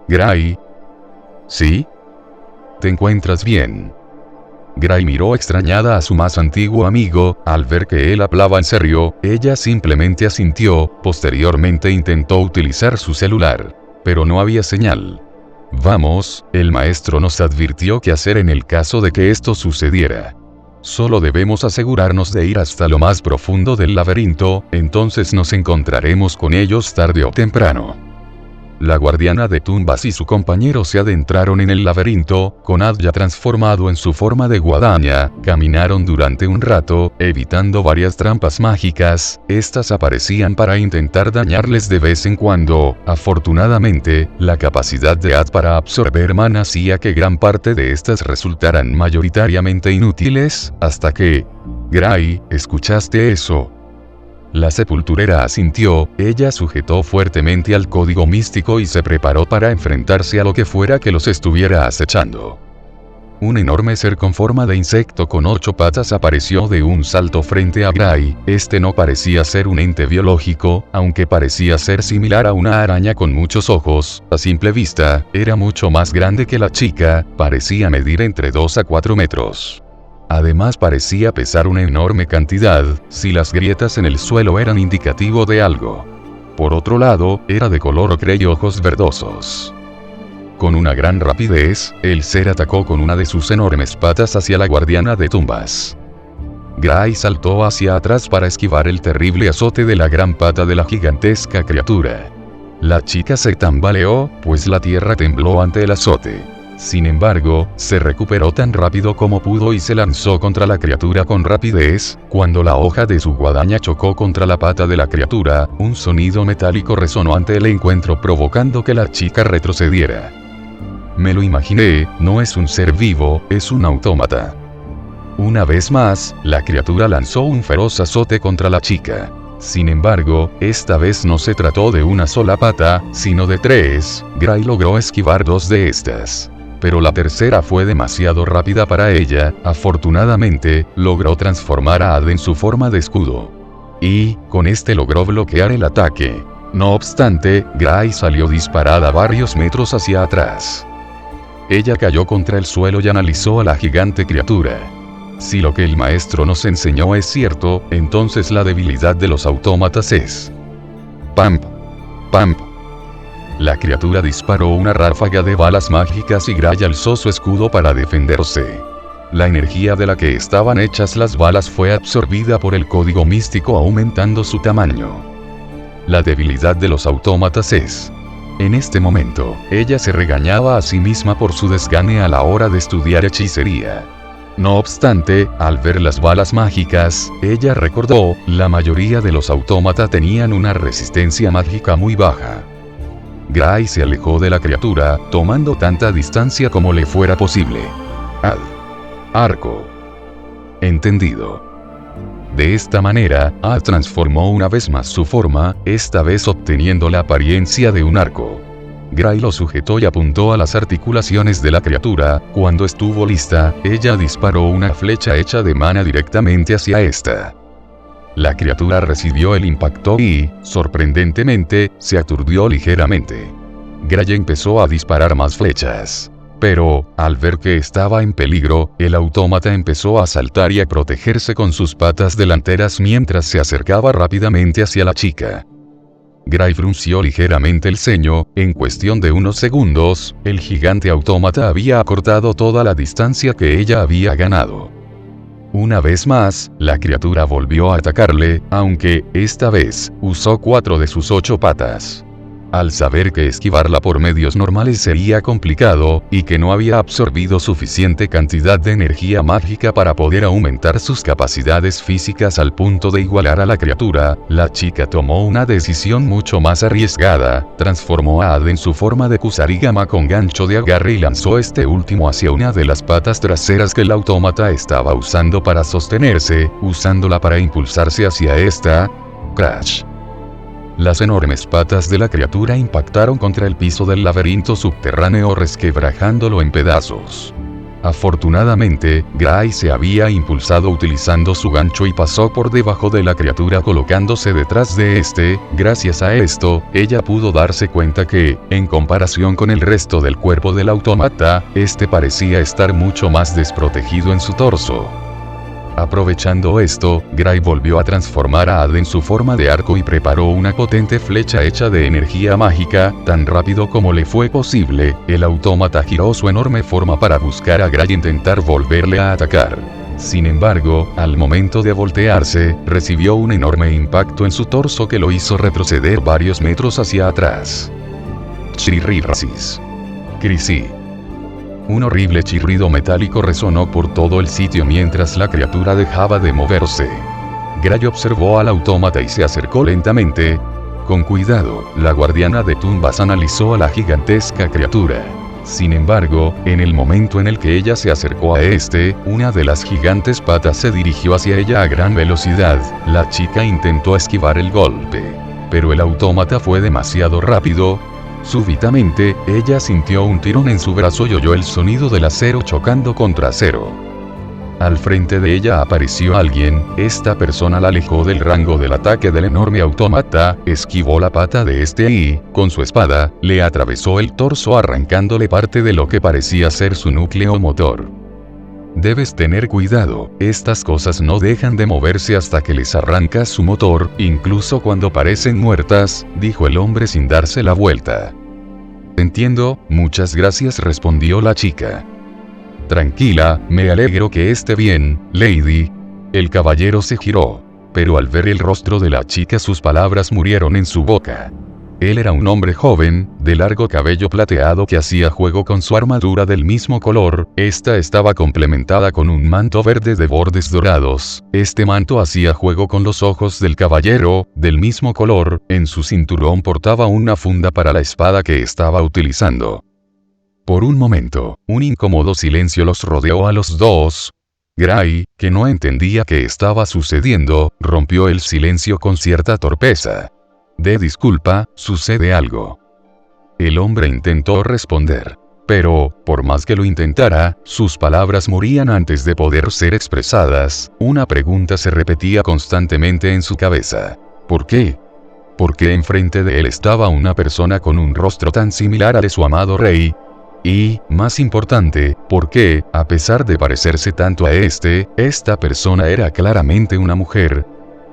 A: Gray. ¿Sí? ¿Te encuentras bien? Gray miró extrañada a su más antiguo amigo. Al ver que él hablaba en serio, ella simplemente asintió. Posteriormente intentó utilizar su celular, pero no había señal. Vamos, el maestro nos advirtió qué hacer en el caso de que esto sucediera. Solo debemos asegurarnos de ir hasta lo más profundo del laberinto, entonces nos encontraremos con ellos tarde o temprano. la guardiana de tumbas y su compañero se adentraron en el laberinto, con Ad ya transformado en su forma de guadaña, caminaron durante un rato, evitando varias trampas mágicas, estas aparecían para intentar dañarles de vez en cuando. Afortunadamente, la capacidad de Ad para absorber mana hacía que gran parte de estas resultaran mayoritariamente inútiles, hasta que... Gray, ¿escuchaste eso? La sepulturera asintió, ella sujetó fuertemente al código místico y se preparó para enfrentarse a lo que fuera que los estuviera acechando. Un enorme ser con forma de insecto con 8 patas apareció de un salto frente a Gray. Este no parecía ser un ente biológico, aunque parecía ser similar a una araña con muchos ojos. A simple vista, era mucho más grande que la chica, parecía medir entre 2 a 4 metros. Además parecía pesar una enorme cantidad, si las grietas en el suelo eran indicativo de algo. Por otro lado, era de color ocre y ojos verdosos. Con una gran rapidez, el ser atacó con una de sus enormes patas hacia la guardiana de tumbas. Gray saltó hacia atrás para esquivar el terrible azote de la gran pata de la gigantesca criatura. La chica se tambaleó, pues la tierra tembló ante el azote. Sin embargo, se recuperó tan rápido como pudo y se lanzó contra la criatura con rapidez. Cuando la hoja de su guadaña chocó contra la pata de la criatura, un sonido metálico resonó ante el encuentro provocando que la chica retrocediera. Me lo imaginé, no es un ser vivo, es un autómata. Una vez más, la criatura lanzó un feroz azote contra la chica. Sin embargo, esta vez no se trató de una sola pata, sino de 3. Gray logró esquivar 2 de estas. Pero la tercera fue demasiado rápida para ella. Afortunadamente, logró transformar a Ad en su forma de escudo. Y, con este logró bloquear el ataque. No obstante, Gray salió disparada varios metros hacia atrás. Ella cayó contra el suelo y analizó a la gigante criatura. Si lo que el maestro nos enseñó es cierto, entonces la debilidad de los autómatas es... ¡Pamp! ¡Pamp! La criatura disparó una ráfaga de balas mágicas y Gray alzó su escudo para defenderse. La energía de la que estaban hechas las balas fue absorbida por el código místico aumentando su tamaño. La debilidad de los autómatas es... En este momento, ella se regañaba a sí misma por su desgane a la hora de estudiar hechicería. No obstante, al ver las balas mágicas, ella recordó, la mayoría de los autómatas tenían una resistencia mágica muy baja. Gray se alejó de la criatura, tomando tanta distancia como le fuera posible. Ad. Arco. Entendido. De esta manera, Ad transformó una vez más su forma, esta vez obteniendo la apariencia de un arco. Gray lo sujetó y apuntó a las articulaciones de la criatura. Cuando estuvo lista, ella disparó una flecha hecha de mana directamente hacia esta. La criatura recibió el impacto y, sorprendentemente, se aturdió ligeramente. Gray empezó a disparar más flechas. Pero, al ver que estaba en peligro, el autómata empezó a saltar y a protegerse con sus patas delanteras mientras se acercaba rápidamente hacia la chica. Gray frunció ligeramente el ceño. En cuestión de unos segundos, el gigante autómata había acortado toda la distancia que ella había ganado. Una vez más, la criatura volvió a atacarle, aunque, esta vez, usó 4 de sus 8 patas. Al saber que esquivarla por medios normales sería complicado, y que no había absorbido suficiente cantidad de energía mágica para poder aumentar sus capacidades físicas al punto de igualar a la criatura, la chica tomó una decisión mucho más arriesgada, transformó a Ad en su forma de kusarigama con gancho de agarre y lanzó este último hacia una de las patas traseras que el autómata estaba usando para sostenerse, usándola para impulsarse hacia esta. Crash. Las enormes patas de la criatura impactaron contra el piso del laberinto subterráneo resquebrajándolo en pedazos. Afortunadamente, Gray se había impulsado utilizando su gancho y pasó por debajo de la criatura colocándose detrás de este. Gracias a esto, ella pudo darse cuenta que, en comparación con el resto del cuerpo del autómata, este parecía estar mucho más desprotegido en su torso. Aprovechando esto, Gray volvió a transformar a Ad en su forma de arco y preparó una potente flecha hecha de energía mágica. Tan rápido como le fue posible, el autómata giró su enorme forma para buscar a Gray e intentar volverle a atacar. Sin embargo, al momento de voltearse, recibió un enorme impacto en su torso que lo hizo retroceder varios metros hacia atrás. Chirrirasis. Crisí. Un horrible chirrido metálico resonó por todo el sitio mientras la criatura dejaba de moverse. Gray observó al autómata y se acercó lentamente. Con cuidado, la guardiana de tumbas analizó a la gigantesca criatura. Sin embargo, en el momento en el que ella se acercó a una de las gigantes patas se dirigió hacia ella a gran velocidad. La chica intentó esquivar el golpe, pero el autómata fue demasiado rápido. Súbitamente, ella sintió un tirón en su brazo y oyó el sonido del acero chocando contra acero. Al frente de ella apareció alguien. Esta persona la alejó del rango del ataque del enorme autómata, esquivó la pata de y, con su espada, le atravesó el torso arrancándole parte de lo que parecía ser su núcleo motor. Debes tener cuidado, estas cosas no dejan de moverse hasta que les arrancas su motor, incluso cuando parecen muertas, dijo el hombre sin darse la vuelta. Entiendo, muchas gracias, respondió la chica. Tranquila, me alegro que esté bien, Lady. El caballero se giró, pero al ver el rostro de la chica sus palabras murieron en su boca. Él era un hombre joven, de largo cabello plateado que hacía juego con su armadura del mismo color. Esta estaba complementada con un manto verde de bordes dorados. Este manto hacía juego con los ojos del caballero, del mismo color. En su cinturón portaba una funda para la espada que estaba utilizando. Por un momento, un incómodo silencio los rodeó a los dos. Gray, que no entendía qué estaba sucediendo, rompió el silencio con cierta torpeza. Disculpa, sucede algo. El hombre intentó responder, pero, por más que lo intentara, sus palabras morían antes de poder ser expresadas. Una pregunta se repetía constantemente en su cabeza. ¿Por qué? ¿Por qué enfrente de él estaba una persona con un rostro tan similar al de su amado rey? Y, más importante, ¿por qué, a pesar de parecerse tanto a esta persona era claramente una mujer?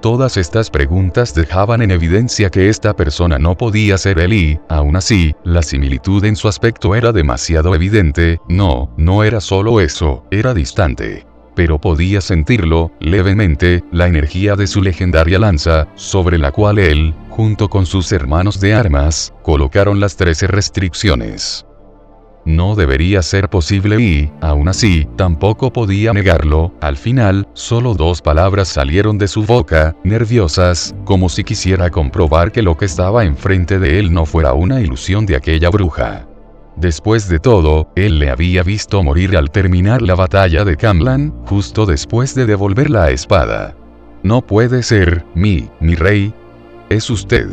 A: Todas estas preguntas dejaban en evidencia que esta persona no podía ser él y, aún así, la similitud en su aspecto era demasiado evidente. No era solo eso, era distante. Pero podía sentirlo, levemente, la energía de su legendaria lanza, sobre la cual él, junto con sus hermanos de armas, colocaron las 13 restricciones. No debería ser posible y, aún así, tampoco podía negarlo. Al final, solo 2 palabras salieron de su boca, nerviosas, como si quisiera comprobar que lo que estaba enfrente de él no fuera una ilusión de aquella bruja. Después de todo, él le había visto morir al terminar la batalla de Camlan, justo después de devolver la espada. No puede ser, mi rey. Es usted.